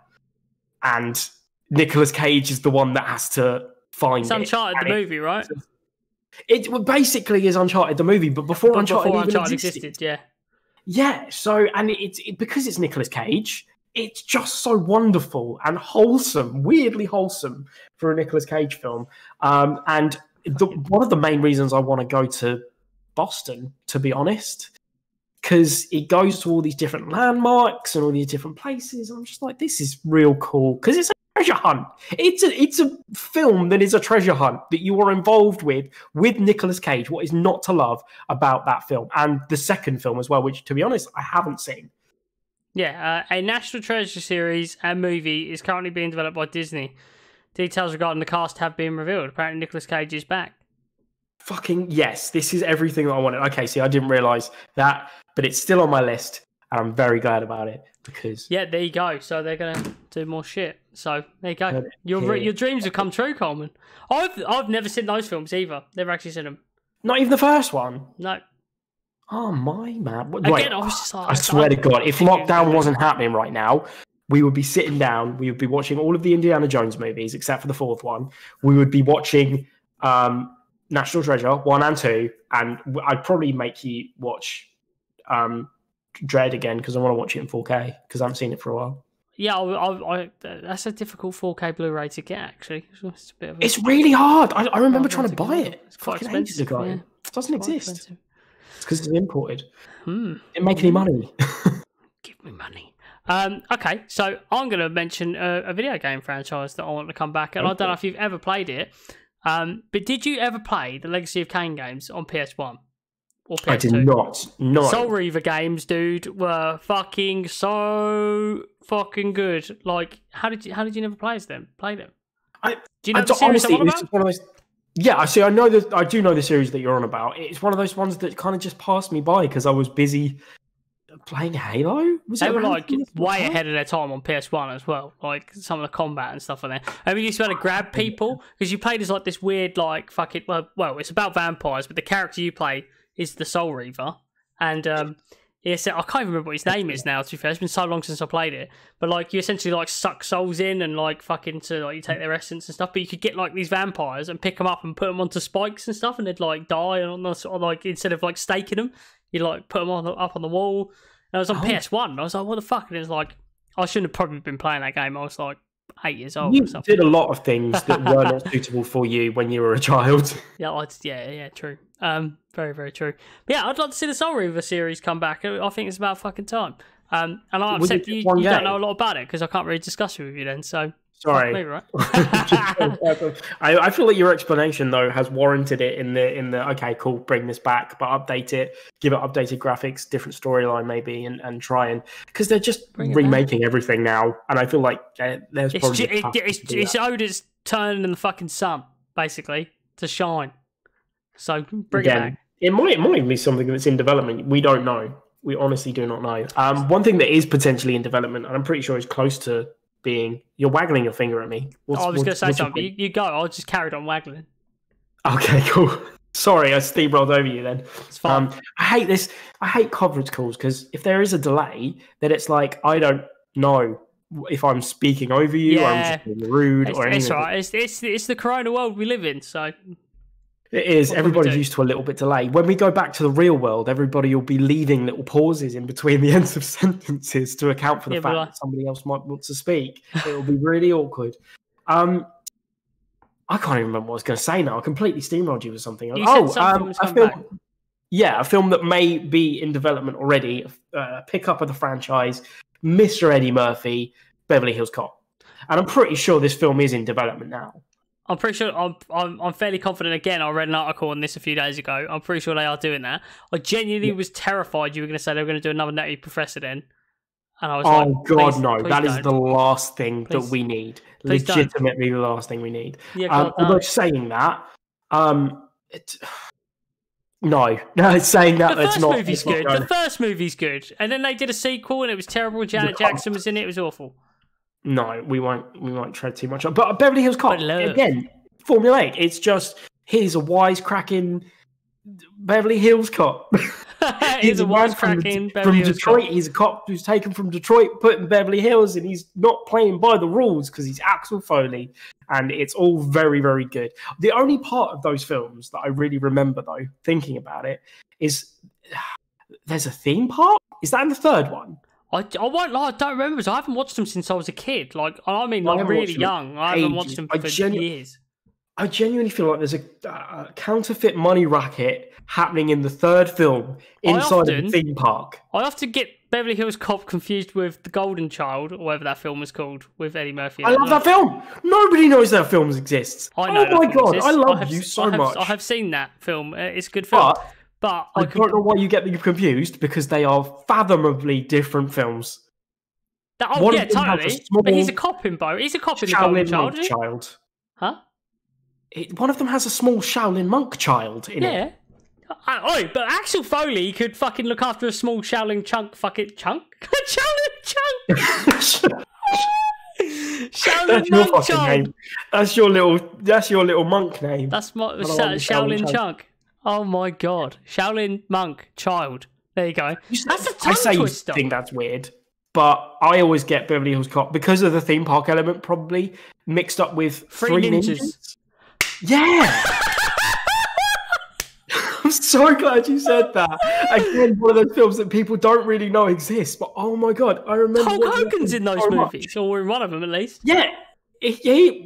and Nicolas Cage is the one that has to find it. It's Uncharted the movie, right? It basically is Uncharted the movie, but before Uncharted existed, yeah. Yeah, so, and it's because it's Nicolas Cage, it's just so wonderful and wholesome, weirdly wholesome for a Nicolas Cage film. And one of the main reasons I want to go to Boston, to be honest, because it goes to all these different landmarks and all these different places. And I'm just like, this is real cool. Because it's a treasure hunt. It's a film that is a treasure hunt that you are involved with Nicolas Cage. What is not to love about that film? And the second film as well, which, to be honest, I haven't seen. Yeah, a National Treasure series and movie is currently being developed by Disney. Details regarding the cast have been revealed. Apparently, Nicolas Cage is back. Fucking yes, this is everything that I wanted. Okay, see, I didn't realise that, but it's still on my list, and I'm very glad about it because... Yeah, there you go. So they're going to do more shit. So there you go. Your dreams have come true, Coleman. I've never seen those films either. Never actually seen them. Not even the first one? No. Oh, my man. Wait, Again, I was just like... I swear to God, if lockdown wasn't happening right now, we would be sitting down, we would be watching all of the Indiana Jones movies, except for the fourth one. We would be watching National Treasure 1 and 2, and I'd probably make you watch Dread again, because I want to watch it in 4K, because I haven't seen it for a while. Yeah, that's a difficult 4K Blu-ray to get, actually. It's really hard. I remember trying to buy it. It's quite expensive. Ago. Yeah. It doesn't exist. Expensive. It's because it's imported. Didn't make any money. Give me money. Okay, so I'm going to mention a video game franchise that I want to come back, and I don't know if you've ever played it, but did you ever play the Legacy of Kain games on PS1 or PS2? I did not. No. Soul Reaver games, dude, were fucking so fucking good. Like, how did you never play them? Do you know the series I'm on about? Yeah, I see. I do know the series that you're on about. It's one of those ones that kind of just passed me by because I was busy playing Halo. They were like way ahead of their time on PS1 as well. Like some of the combat and stuff on there. I mean, you used to be able to grab people because you played as like this weird, like fucking. Well, it's about vampires, but the character you play is the Soul Reaver, and I can't even remember what his name is now. To be fair, it's been so long since I played it. But like, you essentially like suck souls in and like fucking to like you take their essence and stuff. But you could get like these vampires and pick them up and put them onto spikes and stuff, and they'd like die on the or like instead of like staking them, you like put them up on the wall. And I was on PS1. And I was like, what the fuck? And it was like, I shouldn't have probably been playing that game. I was like 8 years old. You or something. did a lot of things that were not suitable for you when you were a child. Yeah, true. Very, very true. But yeah, I'd like to see the Soul Reaver series come back. I think it's about fucking time. And I'm upset you don't know a lot about it because I can't really discuss it with you then. So sorry, maybe, right? I feel like your explanation though has warranted it in the okay, cool, bring this back, but update it, give it updated graphics, different storyline maybe, and try and because they're just remaking everything now, and I feel like there's probably it's owed its turn in the fucking sun basically to shine. So bring it back. It might be something that's in development. We don't know. We honestly do not know. One thing that is potentially in development, and I'm pretty sure is close to being... You're waggling your finger at me. I was going to say something. You go. I just carried on waggling. Okay, cool. Sorry, I steamrolled over you then. It's fine. I hate this. I hate conference calls because if there is a delay, then it's like I don't know if I'm speaking over you or I'm just being rude or anything. It's all right. It's the corona world we live in, so... It is. Everybody's used to a little bit delay. When we go back to the real world, everybody will be leaving little pauses in between the ends of sentences to account for the fact that somebody else might want to speak. It will be really awkward. I can't even remember what I was going to say now. I completely steamrolled you with something. A film. Yeah, a film that may be in development already. A pickup of the franchise, Mr. Eddie Murphy, Beverly Hills Cop. And I'm pretty sure this film is in development now. I'm pretty sure I'm fairly confident. Again, I read an article on this a few days ago. I'm pretty sure they are doing that. I genuinely was terrified you were going to say they were going to do another Nutty Professor then. And I was like, God, no. That is the last thing that we need. Legitimately the last thing we need. Yeah, although saying that, it's saying that the first movie's good. The first movie's good. And then they did a sequel and it was terrible. Janet Jackson was in it. It was awful. No, we won't tread too much on. But Beverly Hills Cop, again, formulaic. It's just, he's a wisecracking Beverly Hills Cop. He's a wisecracking from Detroit. Cop. He's a cop who's taken from Detroit, put in Beverly Hills, and he's not playing by the rules because he's Axel Foley. And it's all very, very good. The only part of those films that I really remember, though, thinking about it, is there's a theme park? Is that in the third one? I won't lie, I don't remember because I haven't watched them since I was a kid. Like, I mean, like really young. I haven't watched them for years. I genuinely feel like there's a counterfeit money racket happening in the third film inside of the theme park. I often get Beverly Hills Cop confused with The Golden Child, or whatever that film was called, with Eddie Murphy. I love that film. Nobody knows that film exists. I know. Oh my god, exists. I love you so much. I have seen that film. It's a good film. But I don't know why you get them confused, because they are fathomably different films. Yeah, totally. But he's a cop in both. He's a cop in The Golden Child. Huh? One of them has a small Shaolin monk child in it. Yeah. But Axel Foley could fucking look after a small Shaolin chunk. Shaolin chunk. That's your fucking name. That's your little monk name. That's my Shaolin chunk. Oh my god, Shaolin monk child. There you go. That's a tongue twister. I think that's weird, but I always get Beverly Hills Cop because of the theme park element, probably mixed up with Three Ninjas. Yeah. I'm so glad you said that. Again, one of those films that people don't really know exists, but oh my god, I remember. Hulk Hogan's in those movies, or in one of them at least. Yeah. Is he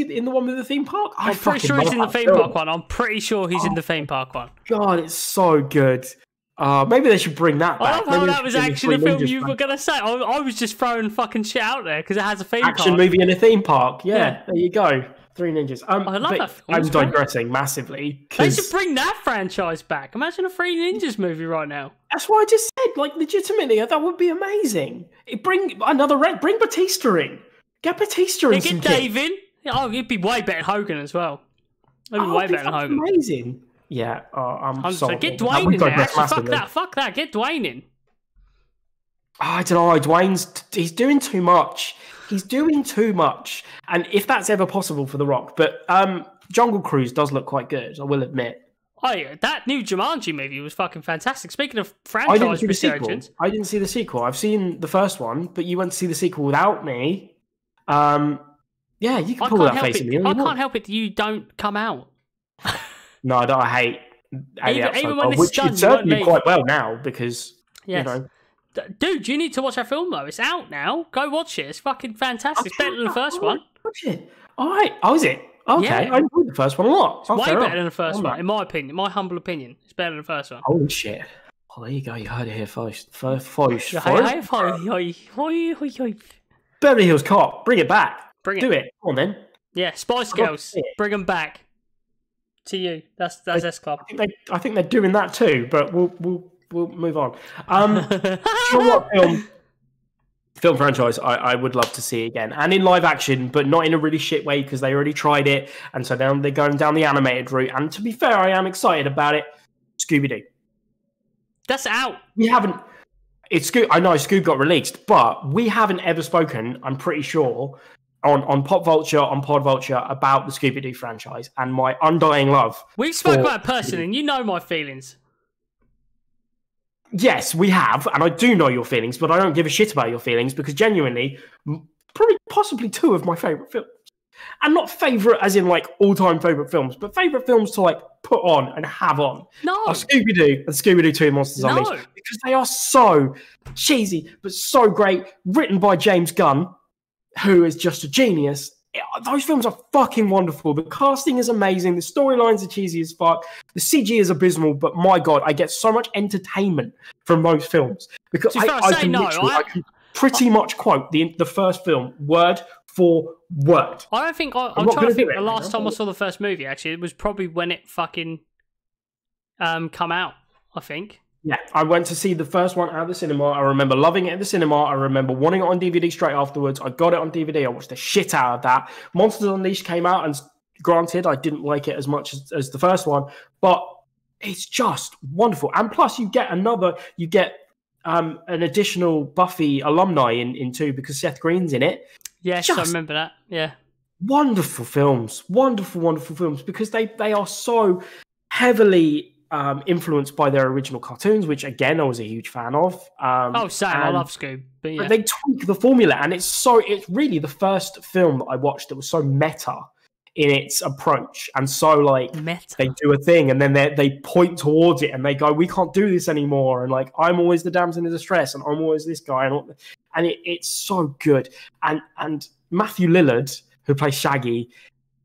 in the one with the theme park? I'm pretty sure he's in the theme park one. I'm pretty sure he's in the theme park one. God, it's so good. Maybe they should bring that back. I love how that was actually the film you were going to say. I was just throwing fucking shit out there because it has a theme park. Action movie in a theme park. Yeah, there you go. Three Ninjas. I love that film. I'm digressing massively. They should bring that franchise back. Imagine a Three Ninjas movie right now. That's what I just said. Like, legitimately, that would be amazing. Bring Batista in. Get Batista in. Get Dave in. Oh, it'd be way better than Hogan as well. It'd be way better than Hogan. Amazing. Yeah. I'm sorry. Get Dwayne in there. Actually, fuck that. Get Dwayne in. I don't know. He's doing too much. He's doing too much. And if that's ever possible for The Rock. But Jungle Cruise does look quite good, I will admit. Oh, yeah. That new Jumanji movie was fucking fantastic. Speaking of franchise resurgence. I didn't see the sequel. I've seen the first one, but you went to see the sequel without me. Yeah, you can pull that face at me. I can't help it that you don't come out. No, I hate even when it's which done, it served me quite well now because, yes. You know. Dude, you need to watch that film, though. It's out now. Go watch it. It's fucking fantastic. It's better than the first one. Watch it. All right. Oh, is it? Okay. Yeah. I enjoyed the first one a lot. It's way better than the first one, in my opinion. My humble opinion. It's better than the first one. Holy shit. Oh, there you go. You heard it here first. Beverly Hills Cop. Bring it back. Do it. Come on, then. Yeah, Spice Girls. Bring them back. To you. That's S Club. I think they're doing that too, but we'll move on. You know what film franchise I would love to see again, and in live action, but not in a really shit way because they already tried it, and so now they're going down the animated route. And to be fair, I am excited about it. Scooby-Doo. That's out. We haven't. I know Scoob got released, but we haven't ever spoken. I'm pretty sure. On PopVulture, on PodVulture, about the Scooby-Doo franchise and my undying love. We've spoken about it personally, and you know my feelings. Yes, we have, and I do know your feelings, but I don't give a shit about your feelings because genuinely, probably possibly two of my favourite films. And not favourite as in like all-time favourite films, but favourite films to like put on and have on. No. Are Scooby-Doo and Scooby-Doo 2 Monsters Unleashed. Because they are so cheesy, but so great, written by James Gunn, who is just a genius. Those films are fucking wonderful. The casting is amazing. The storylines are cheesy as fuck. The CG is abysmal, but my God, I get so much entertainment from those films. Because I can pretty much quote the first film word for word. I don't think... I'm trying to think the last time I saw the first movie, actually. It was probably when it fucking come out, I think. Yeah, I went to see the first one out of the cinema. I remember loving it at the cinema. I remember wanting it on DVD straight afterwards. I got it on DVD. I watched the shit out of that. Monsters Unleashed came out, and granted, I didn't like it as much as the first one, but it's just wonderful. And plus, you get an additional Buffy alumni in 2 because Seth Green's in it. Yes, I remember that. Yeah. Wonderful films. Wonderful, wonderful films because they are so heavily... influenced by their original cartoons, which again I was a huge fan of. Same. I love Scoob, but they tweak the formula, and it's really the first film that I watched that was so meta in its approach, and so like meta. They do a thing, and then they point towards it, and they go, "We can't do this anymore," and like I'm always the damsel in distress, and I'm always this guy, and it's so good. And Matthew Lillard, who plays Shaggy,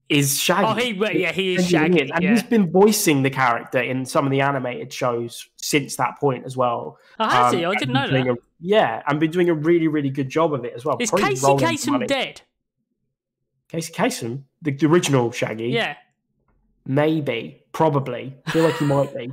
is Shaggy. Oh, he is Shaggy. And he's been voicing the character in some of the animated shows since that point as well. Oh, has he? I didn't know that. And been doing a really, really good job of it as well. Is Casey Kasem dead? Casey Kasem? The original Shaggy? Yeah. Maybe. Probably. I feel like he might be.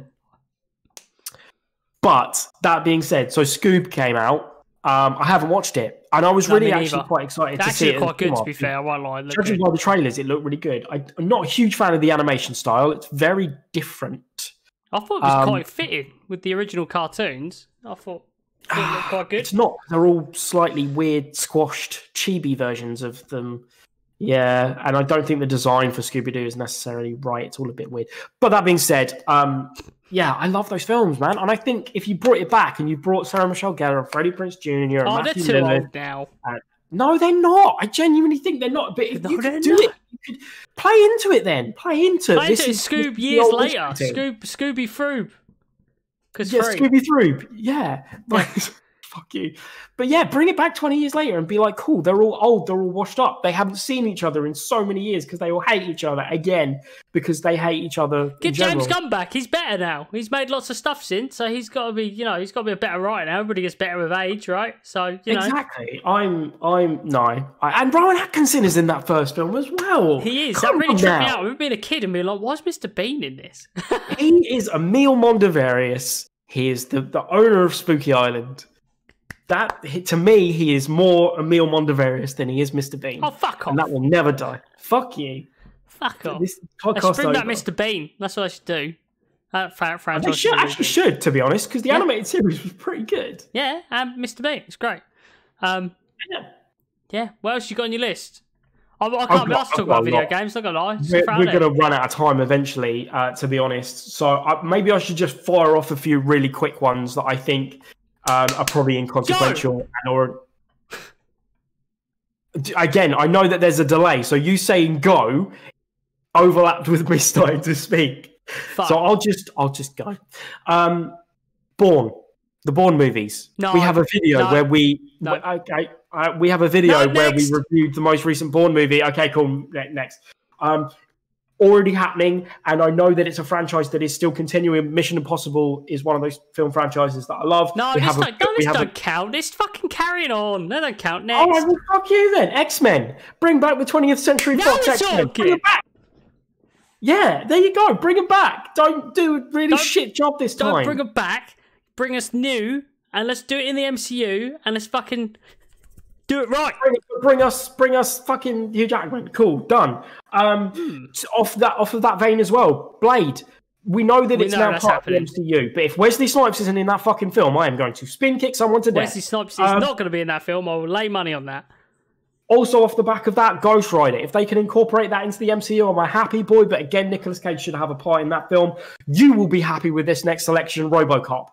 But that being said, so Scoob came out. I haven't watched it, and I was really actually quite excited to see it. It's quite good, to be fair. I won't lie. Judging by the trailers, it looked really good. I'm not a huge fan of the animation style. It's very different. I thought it was quite fitting with the original cartoons. I thought it looked quite good. It's not. They're all slightly weird, squashed, chibi versions of them. Yeah, and I don't think the design for Scooby-Doo is necessarily right. It's all a bit weird. But that being said, yeah, I love those films, man. And I think if you brought it back and you brought Sarah Michelle Gellar, Freddie Prinze Jr., and Matthew they're too Lillard, old now. No, they're not. I genuinely think they're not. But if you could do it, you could play into it then. Play into this. Scoob years later. Scooby Froob. Yeah, Scooby Froob. Yeah. Fuck you. But yeah, bring it back 20 years later and be like, cool, they're all old, they're all washed up. They haven't seen each other in so many years because they all hate each other again because they hate each other. Get James Gunn back. He's better now. He's made lots of stuff since, so he's got to be, he's got to be a better writer now. Everybody gets better with age, right? So, Exactly. And Rowan Atkinson is in that first film as well. He is. That really tripped me out. I remember being a kid and being like, why is Mr. Bean in this? He is Emil Mondavarius. He is the owner of Spooky Island. That, to me, he is more Emil Mondavarius than he is Mr. Bean. Oh, fuck off. And that will never die. Fuck you. Fuck off. This I should bring back Mr. Bean. That's what I should do. They should, to be honest, because the animated series was pretty good. Yeah, and Mr. Bean. It's great. Yeah. What else you got on your list? I can't be asked to talk about video games. Not gonna lie. We're going to run out of time eventually, to be honest. So maybe I should just fire off a few really quick ones that I think are probably inconsequential. Again, I know that there's a delay, so you saying go overlapped with me starting to speak. Fuck. So I'll just go. The Bourne movies. No, we have a video where we we have a video where we reviewed the most recent Bourne movie. Okay, cool. Next. Already happening, and I know that it's a franchise that is still continuing. Mission Impossible is one of those film franchises that I love. No, this don't count. This fucking carrying on. They don't count. Next. Oh, well, fuck you then. X-Men. Bring back the 20th Century Fox X-Men. Bring it back. Yeah, there you go. Bring it back. Don't do a really shit job this time. Don't bring it back. Bring us new, and let's do it in the MCU, and let's fucking do it right. Bring us fucking Hugh Jackman. Cool, done. Off of that vein as well, Blade. We know that it's now part of the MCU, but if Wesley Snipes isn't in that fucking film, I am going to spin kick someone to death. Wesley Snipes is not going to be in that film. I will lay money on that. Also, off the back of that, Ghost Rider. If they can incorporate that into the MCU, I'm a happy boy. But again, Nicolas Cage should have a part in that film. You will be happy with this next selection, RoboCop.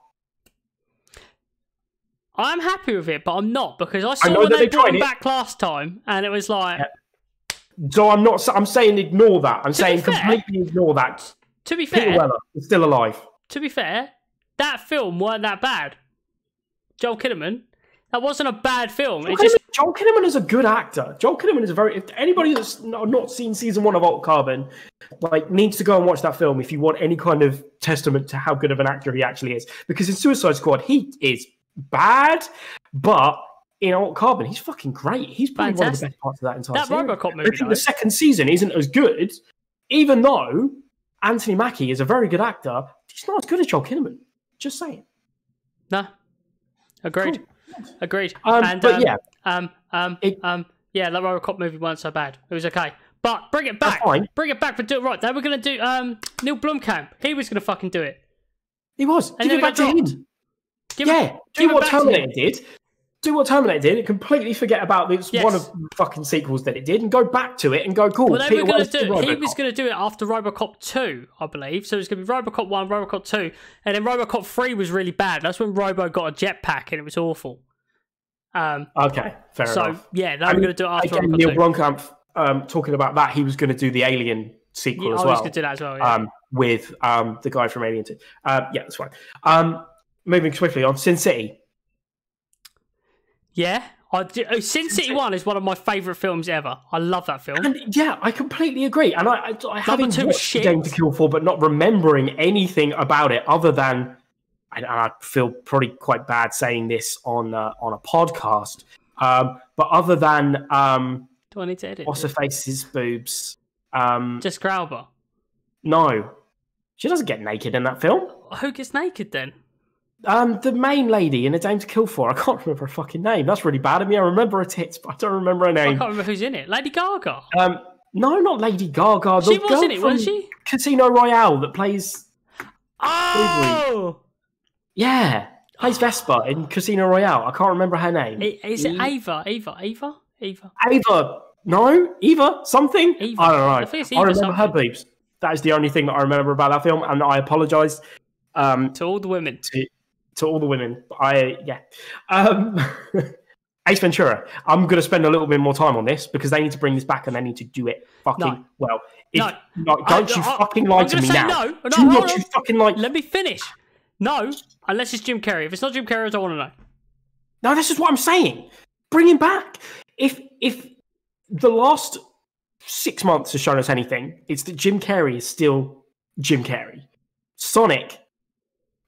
I'm happy with it, but I'm not, because I saw when they brought him back last time, and it was like... Yeah. So I'm saying ignore that. I'm saying completely ignore that. To be fair... Peter Weller is still alive. To be fair, that film weren't that bad. Joel Kinnaman, that wasn't a bad film. Joel Kinnaman is a good actor. Joel Kinnaman is if anybody that's not seen season 1 of Alt Carbon, needs to go and watch that film if you want any kind of testament to how good of an actor he actually is. Because in Suicide Squad, he is bad, but in Alt Carbon, he's fucking great. He's probably one of the best parts of that entire series. That RoboCop movie, the second season isn't as good, even though Anthony Mackie is a very good actor. He's not as good as Joel Kinnaman. Just saying. No, agreed. Cool. Agreed. That RoboCop movie wasn't so bad. It was okay. But bring it back. Bring it back, but do it right. They were going to do Neil Blomkamp. He was going to fucking do it. He was. Give it back to him. Do what Terminator did. Do what Terminator did and completely forget about this one of the fucking sequels that it did and go back to it and go, cool. Well, he was going to do it after RoboCop 2, I believe. So it's going to be RoboCop 1, RoboCop 2, and then RoboCop 3 was really bad. That's when Robo got a jetpack and it was awful. Okay, fair enough. So, yeah, they were going to do it after RoboCop 2. Neil Blomkamp, talking about that, he was going to do the Alien sequel as well. I was going to do that as well, with the guy from Alien 2. Yeah, that's fine. Moving swiftly on, Sin City. Yeah, Sin City 1 is one of my favourite films ever. I love that film. And yeah, I completely agree. And I haven't watched shit. Game to Kill For, but not remembering anything about it other than, and I feel probably quite bad saying this on a podcast, but other than do I need to edit? What's her face's boobs? Just Grauber. No, she doesn't get naked in that film. Who gets naked then? The main lady in A Game to Kill For. I can't remember her fucking name. That's really bad of me. I remember her tits, but I don't remember her name. I can't remember who's in it. Lady Gaga. No, not Lady Gaga. She was in it, wasn't she? Casino Royale that plays. Oh. Yeah, plays Vespa in Casino Royale. I can't remember her name. Is it Ava? Ava? Ava. No, Eva something. Eva. I don't know. I think it's Eva I remember something. her boobs. That is the only thing that I remember about that film, and I apologise. To all the women. To all the women. Ace Ventura. I'm going to spend a little bit more time on this because they need to bring this back and they need to do it fucking well. Don't you fucking lie to me now. Do not you fucking lie. Let me finish. No, unless it's Jim Carrey. If it's not Jim Carrey, I don't want to know. No, this is what I'm saying. Bring him back. If the last 6 months has shown us anything, it's that Jim Carrey is still Jim Carrey. Sonic.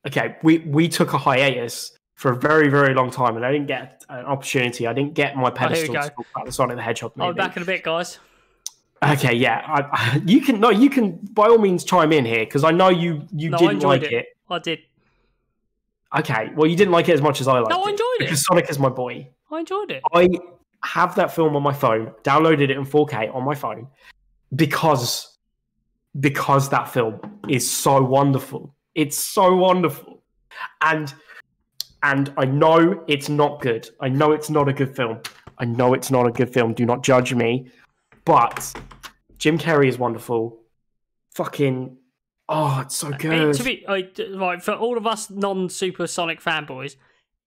Okay, we took a hiatus for a very, very long time, and I didn't get an opportunity. I didn't get my pedestal to talk about the Sonic the Hedgehog movie. I'll be back in a bit, guys. Okay, yeah. You can by all means chime in here because I know you didn't like it. I did. Okay, well, you didn't like it as much as I liked it. No, I enjoyed it. Because Sonic is my boy. I enjoyed it. I have that film on my phone, downloaded it in 4K on my phone, because that film is so wonderful. It's so wonderful. And I know it's not good. I know it's not a good film. Do not judge me. But Jim Carrey is wonderful. Fucking... Oh, it's so good. Right, for all of us non-Super Sonic fanboys,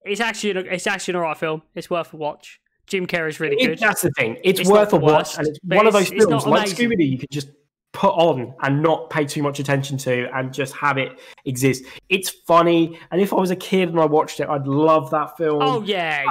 it's actually an alright film. It's worth a watch. Jim Carrey's really good. That's the thing. It's worth a watch, and it's one of those films like Scooby-Doo you could just put on and not pay too much attention to and just have it exist. It's funny, and if I was a kid and I watched it, I'd love that film. Oh, yeah.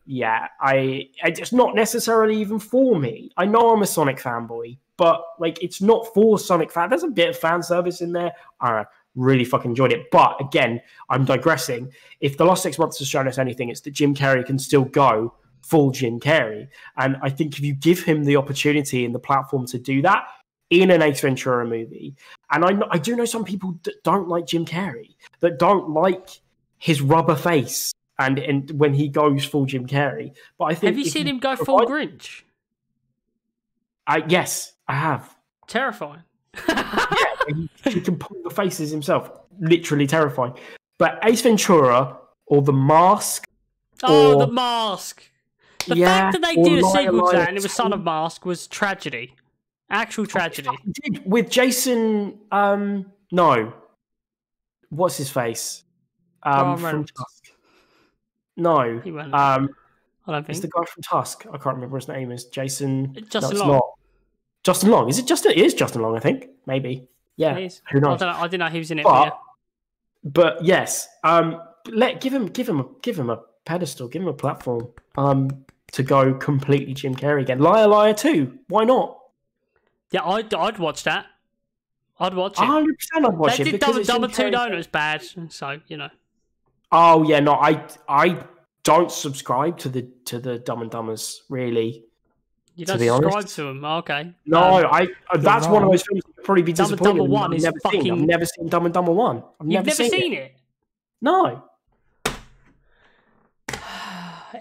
It's not necessarily even for me. I know I'm a Sonic fanboy, but like it's not for Sonic fan. There's a bit of fan service in there. I really fucking enjoyed it. But again, I'm digressing. If the last 6 months has shown us anything, it's that Jim Carrey can still go full Jim Carrey. And I think if you give him the opportunity and the platform to do that in an Ace Ventura movie, and I do know some people that don't like Jim Carrey, that don't like his rubber face and when he goes full Jim Carrey. But I think have you seen him go full Grinch? Yes, I have. Terrifying. He can pull the faces himself. Literally terrifying. But Ace Ventura or The Mask. The Mask. The fact that they did a sequel to that and it was Son of Mask was tragedy. Actual tragedy. With Jason, no. What's his face? From Tusk. No. I don't think. It's the guy from Tusk. I can't remember his name. Is Jason. Justin Long. Justin Long. Is it Justin? It is Justin Long, I think. Maybe. Yeah. It is. Who knows? I didn't know he was in it. But yes. Give him a pedestal, give him a platform. To go completely Jim Carrey again. Liar Liar 2. Why not? Yeah, I'd watch that. I'd watch it. 100% I'd watch it. They did Dumb and Dumber 2, don't it? It was bad, so, you know. Oh, yeah, no, I don't subscribe to the Dumb and Dumbers, really. You don't subscribe to them? Oh, okay. No, that's one of those films that would probably be disappointing. Dumb and Dumber 1 is fucking... I've never seen Dumb and Dumber 1. You've never seen it? No.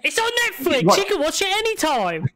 It's on Netflix. You can watch it anytime.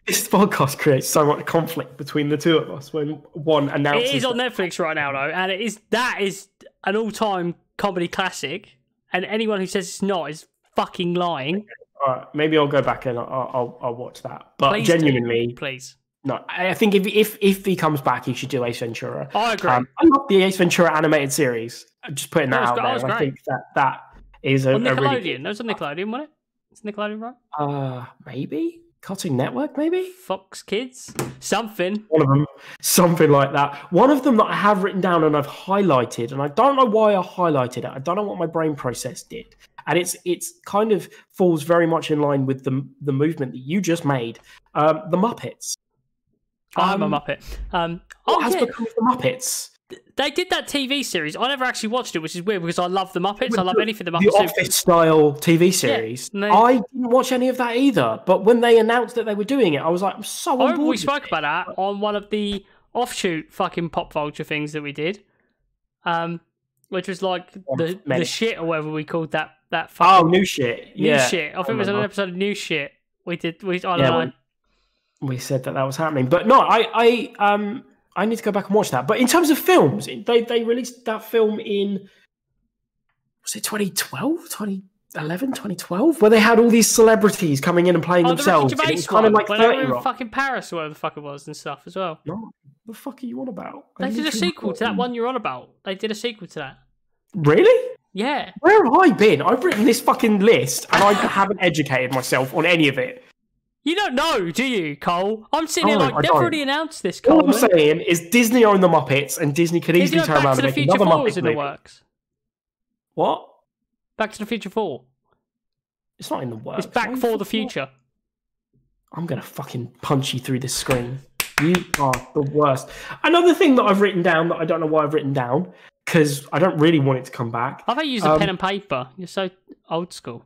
This podcast creates so much conflict between the two of us when one announces. It is on Netflix right now, though, and that is an all-time comedy classic. And anyone who says it's not is fucking lying. All right, maybe I'll go back and I'll watch that. But please genuinely, please. No, I think if he comes back, he should do Ace Ventura. I agree. I love the Ace Ventura animated series. I'm just putting that out there. I think that is a Nickelodeon. Really good... That was on Nickelodeon, wasn't it? It's Nickelodeon, right? Maybe Cartoon Network, maybe Fox Kids, something. One of them, something like that. One of them that I have written down and I've highlighted, and I don't know why I highlighted it. I don't know what my brain process did. and it's kind of falls very much in line with the movement that you just made. The Muppets. I'm a Muppet. What has become of the Muppets? They did that TV series. I never actually watched it, which is weird because I love the Muppets. I love anything the Muppets. The Office style TV series. Yeah, I didn't watch any of that either. But when they announced that they were doing it, I was like, I'm so on board. We spoke about that on one of the offshoot fucking PopVulture things that we did, which was like the shit or whatever we called that fucking new shit. New shit. I think it was an episode of new shit. I don't know. We said that was happening, but no, I need to go back and watch that. But in terms of films, they released that film in, was it 2012, 2011, 2012, where they had all these celebrities coming in and playing themselves. The Ricky Gervais kind of like when they were in fucking Paris or whatever the fuck it was and stuff as well. No, what the fuck are you on about? They did a sequel to that one you're on about. They did a sequel to that. Really? Yeah. Where have I been? I've written this fucking list and I haven't educated myself on any of it. You don't know, do you, Cole? I'm sitting here like, they've already announced this, Cole. All I'm saying is Disney own the Muppets, and Disney could easily turn around and make another Muppet in the works. What? Back to the Future 4. It's not in the works. It's Back for the Future. I'm going to fucking punch you through the screen. You are the worst. Another thing that I've written down that I don't know why I've written down, because I don't really want it to come back. I've used a pen and paper. You're so old school.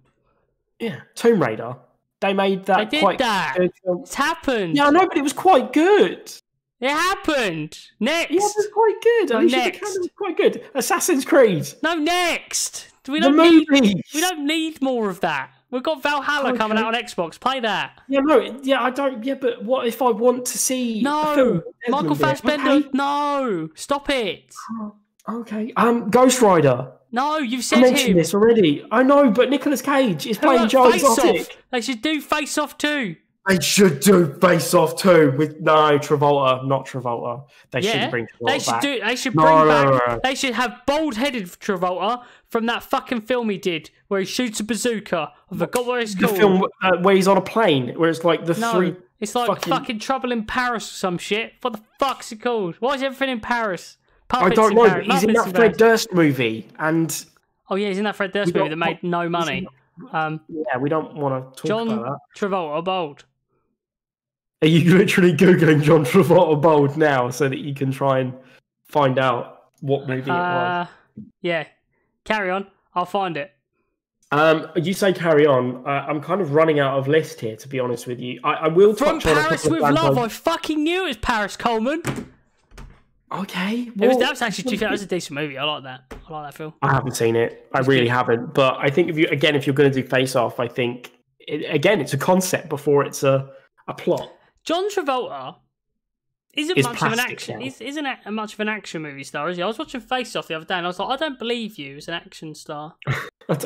Yeah, Tomb Raider. They made that quite good. It's happened. Yeah, I know, but it was quite good. It happened. Next. Yeah, it was quite good. Alicia Vikander was quite good. Assassin's Creed. No, next. We don't need more of that. We've got Valhalla coming out on Xbox. Play that. Yeah, no, I don't. Yeah, but what if I want to see? No, Michael Fassbender. Okay. No, stop it. Okay. Ghost Rider. No, you've said I mentioned this already. I know, but Nicolas Cage is playing Joe Exotic. They should do Face Off 2. They should do Face Off 2 with Travolta, not Travolta. They shouldn't bring Travolta back. They should bring back. They should have bald-headed Travolta from that fucking film he did where he shoots a bazooka. I forgot what it's called. The film where he's on a plane, where it's like three. It's like fucking Trouble in Paris or some shit. What the fuck's it called? Why is everything in Paris? I don't know. He's in that Fred Durst movie, and he's in that Fred Durst movie that made no money. Yeah, we don't want to talk about that. John Travolta bald. Are you literally googling John Travolta bald now so that you can try and find out what movie it was? Yeah, carry on. I'll find it. You say carry on. I'm kind of running out of list here, to be honest with you. I will From touch on Paris with Love. I fucking knew it was Paris, Coleman. Okay, that was actually that was a decent movie. I like that. I like that film. I haven't seen it. I really haven't. But I think if you're going to do Face Off, I think it's a concept before it's a plot. John Travolta isn't much of an action. Isn't much of an action movie star, is he? I was watching Face Off the other day, and I was like, I don't believe you as an action star,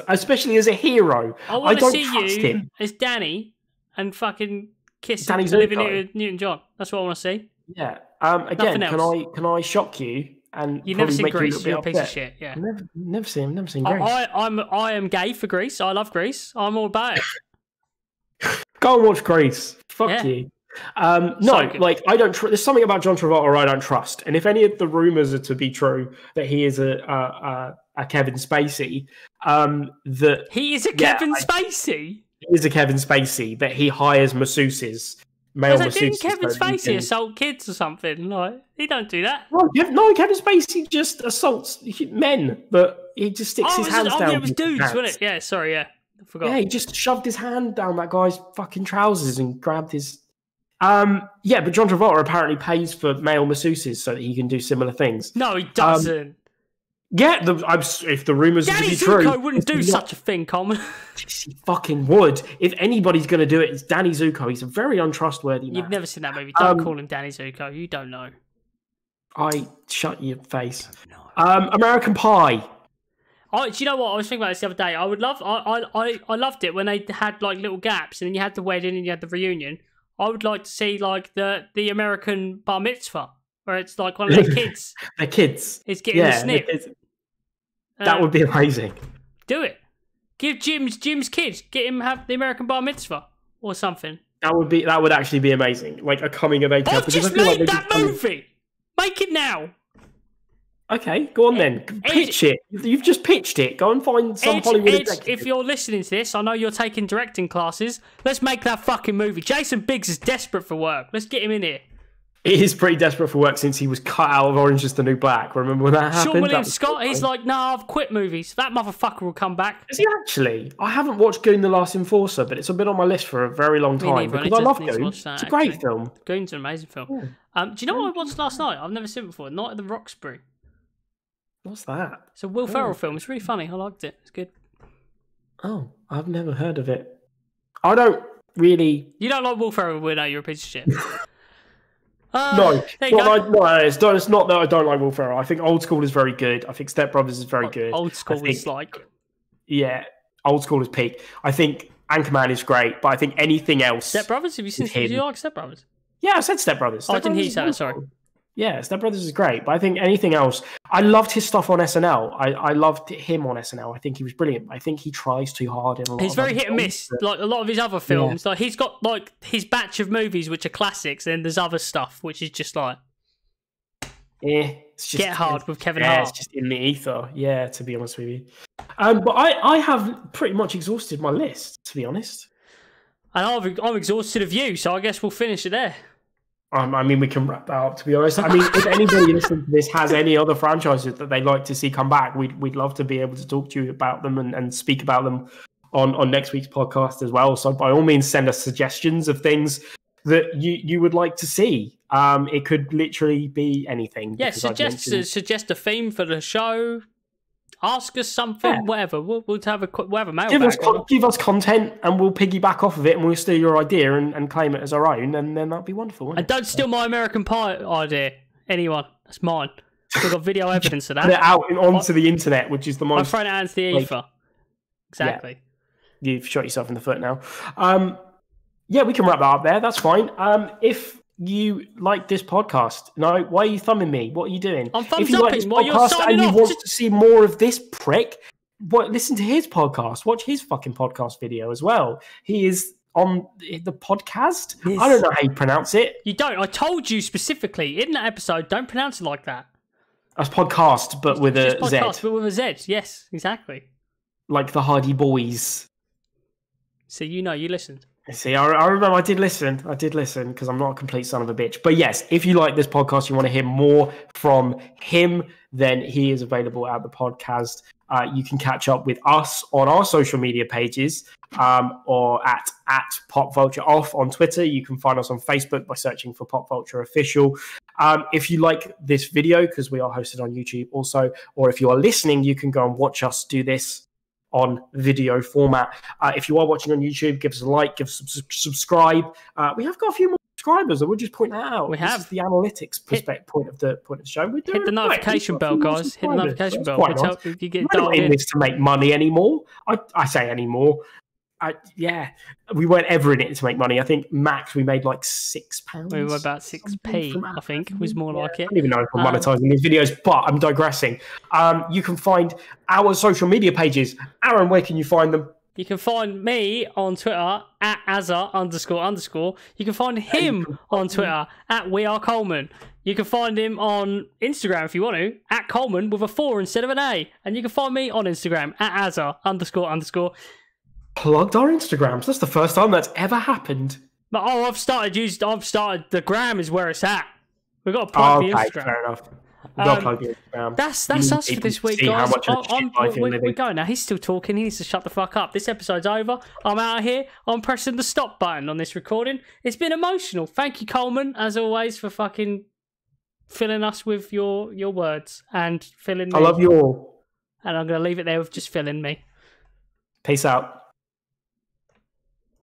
especially as a hero. I want to see you as Danny and fucking kiss Olivia Newton-John. That's what I want to see. Yeah. Again, can I shock you? And you've never seen Grease? You're a piece of shit. Yeah. Never seen Grease. I am gay for Grease. I love Grease. I'm all about it. Go and watch Grease. Fuck you. I don't. There's something about John Travolta I don't trust. And if any of the rumors are to be true that he is a Kevin Spacey, that he is a Kevin Spacey. He is a Kevin Spacey. That he hires masseuses. Didn't Kevin Spacey assault kids or something? Like, he don't do that. No, Kevin Spacey just assaults men, but he just sticks his hands down. It was dudes, wasn't it? Yeah, sorry, I forgot. Yeah, he just shoved his hand down that guy's fucking trousers and grabbed his... but John Travolta apparently pays for male masseuses so that he can do similar things. No, he doesn't. If the rumours are to be true... Danny Zuko wouldn't do such a thing, Coleman. He fucking would. If anybody's going to do it, it's Danny Zuko. He's a very untrustworthy man. You've never seen that movie. Don't call him Danny Zuko. You don't know. Shut your face. American Pie. Do you know what? I was thinking about this the other day. I loved it when they had like little gaps and then you had the wedding and you had the reunion. I would like to see like the American bar mitzvah where it's like one of their kids. Their kids. It's getting a snip. That would be amazing. Do it. Give Jim's kid. Get him have the American bar mitzvah or something. That would actually be amazing. Like a coming of age. I've just made that movie. Make it now. Okay, go on then. Pitch it. You've just pitched it. Go and find some Hollywood executive. If you're listening to this, I know you're taking directing classes. Let's make that fucking movie. Jason Biggs is desperate for work. Let's get him in here. He is pretty desperate for work since he was cut out of Orange is the New Black. Remember when that happened? Sean William Scott, he's like, nah, I've quit movies. That motherfucker will come back. Is he actually? I haven't watched Goon the Last Enforcer, but it's been on my list for a very long time because I love Goon. It's a great film. Goon's an amazing film. Yeah. Do you know what I watched last night? I've never seen it before. Night at the Roxbury. What's that? It's a Will Ferrell film. It's really funny. I liked it. It's good. Oh, I've never heard of it. I don't really... You don't like Will Ferrell? Well, no, you're a piece of shit. No, it's not that I don't like Will Ferrell. I think Old School is very good. I think Step Brothers is very good. Old School is like... Yeah, Old School is peak. I think Anchorman is great, but I think anything else... Step Brothers? Have you seen... Do you like Step Brothers? Yeah, I said Step Brothers. I didn't hear you say that, sorry. Yeah, Step Brothers is great, but I think anything else... I loved his stuff on SNL. I loved him on SNL. I think he was brilliant. I think he tries too hard in a lot He's very hit and miss, like a lot of his other films. Yeah. Like he's got like his batch of movies which are classics, and there's other stuff which is just like... Yeah, it's just, Get Hard with Kevin Hart. It's just in the ether, yeah, to be honest with you. But I have pretty much exhausted my list, to be honest. And I'm exhausted of you, so I guess we'll finish it there. I mean, we can wrap that up, to be honest. I mean, if anybody listening to this has any other franchises that they'd like to see come back, we'd love to be able to talk to you about them and speak about them on next week's podcast as well. So by all means, send us suggestions of things that you would like to see. It could literally be anything. Yeah, suggest a theme for the show. Ask us something, whatever. We'll have a mailbag. Give us content, and we'll piggyback off of it, and we'll steal your idea and claim it as our own, and then that'd be wonderful. And don't steal my American Pie idea, anyone. That's mine. We've got video evidence of that. Put it out onto the internet, which is the most. I've thrown it out into the ether. Exactly. Yeah. You've shot yourself in the foot now. Yeah, we can wrap that up there. That's fine. If you like this podcast, no, why are you thumbing me? What are you doing? I'm thumbs if you like this podcast and you want to see more of this prick, listen to his podcast. Watch his fucking podcast video as well. He is on the podcast. Yes. I don't know how you pronounce it. You don't. I told you specifically in that episode, don't pronounce it like that. That's podcast, but with a Z. Podcast, but with a Z. Yes, exactly. Like the Hardy Boys. So you listened. See, I remember I did listen because I'm not a complete son of a bitch. But yes, if you like this podcast, you want to hear more from him, then he is available at the podcast. You can catch up with us on our social media pages or at PopVulture Off on Twitter. You can find us on Facebook by searching for PopVulture Official. If you like this video, because we are hosted on YouTube also, or if you are listening, you can go and watch us do this on video format. If you are watching on YouTube, give us a like, give us a subscribe. We have got a few more subscribers. I would just point that out. We have. This is the analytics point of the show. Hit the notification bell, guys. Hit the notification bell. Nice. You get we're not in this to make money anymore. I say anymore. We weren't ever in it to make money. I think max we made like £6. We were about 6p, I think, was more like it. I don't even know if we're monetizing these videos, but I'm digressing. You can find our social media pages. Aaron, where can you find them? You can find me on Twitter at @Azza__. You can find him on Twitter at WeAreColeman. You can find him on Instagram if you want to, at Coleman with a 4 instead of an A. And you can find me on Instagram at @Azza__. Plugged our Instagrams. That's the first time that's ever happened. But I've started. The gram is where it's at. We've got to plug the Instagram. Fair enough. We've got to plug the Instagram. That's us for this week, guys. We're going now. He's still talking. He needs to shut the fuck up. This episode's over. I'm out of here. I'm pressing the stop button on this recording. It's been emotional. Thank you, Coleman, as always, for fucking filling us with your words and filling me. I love you all. And I'm going to leave it there with just filling me. Peace out.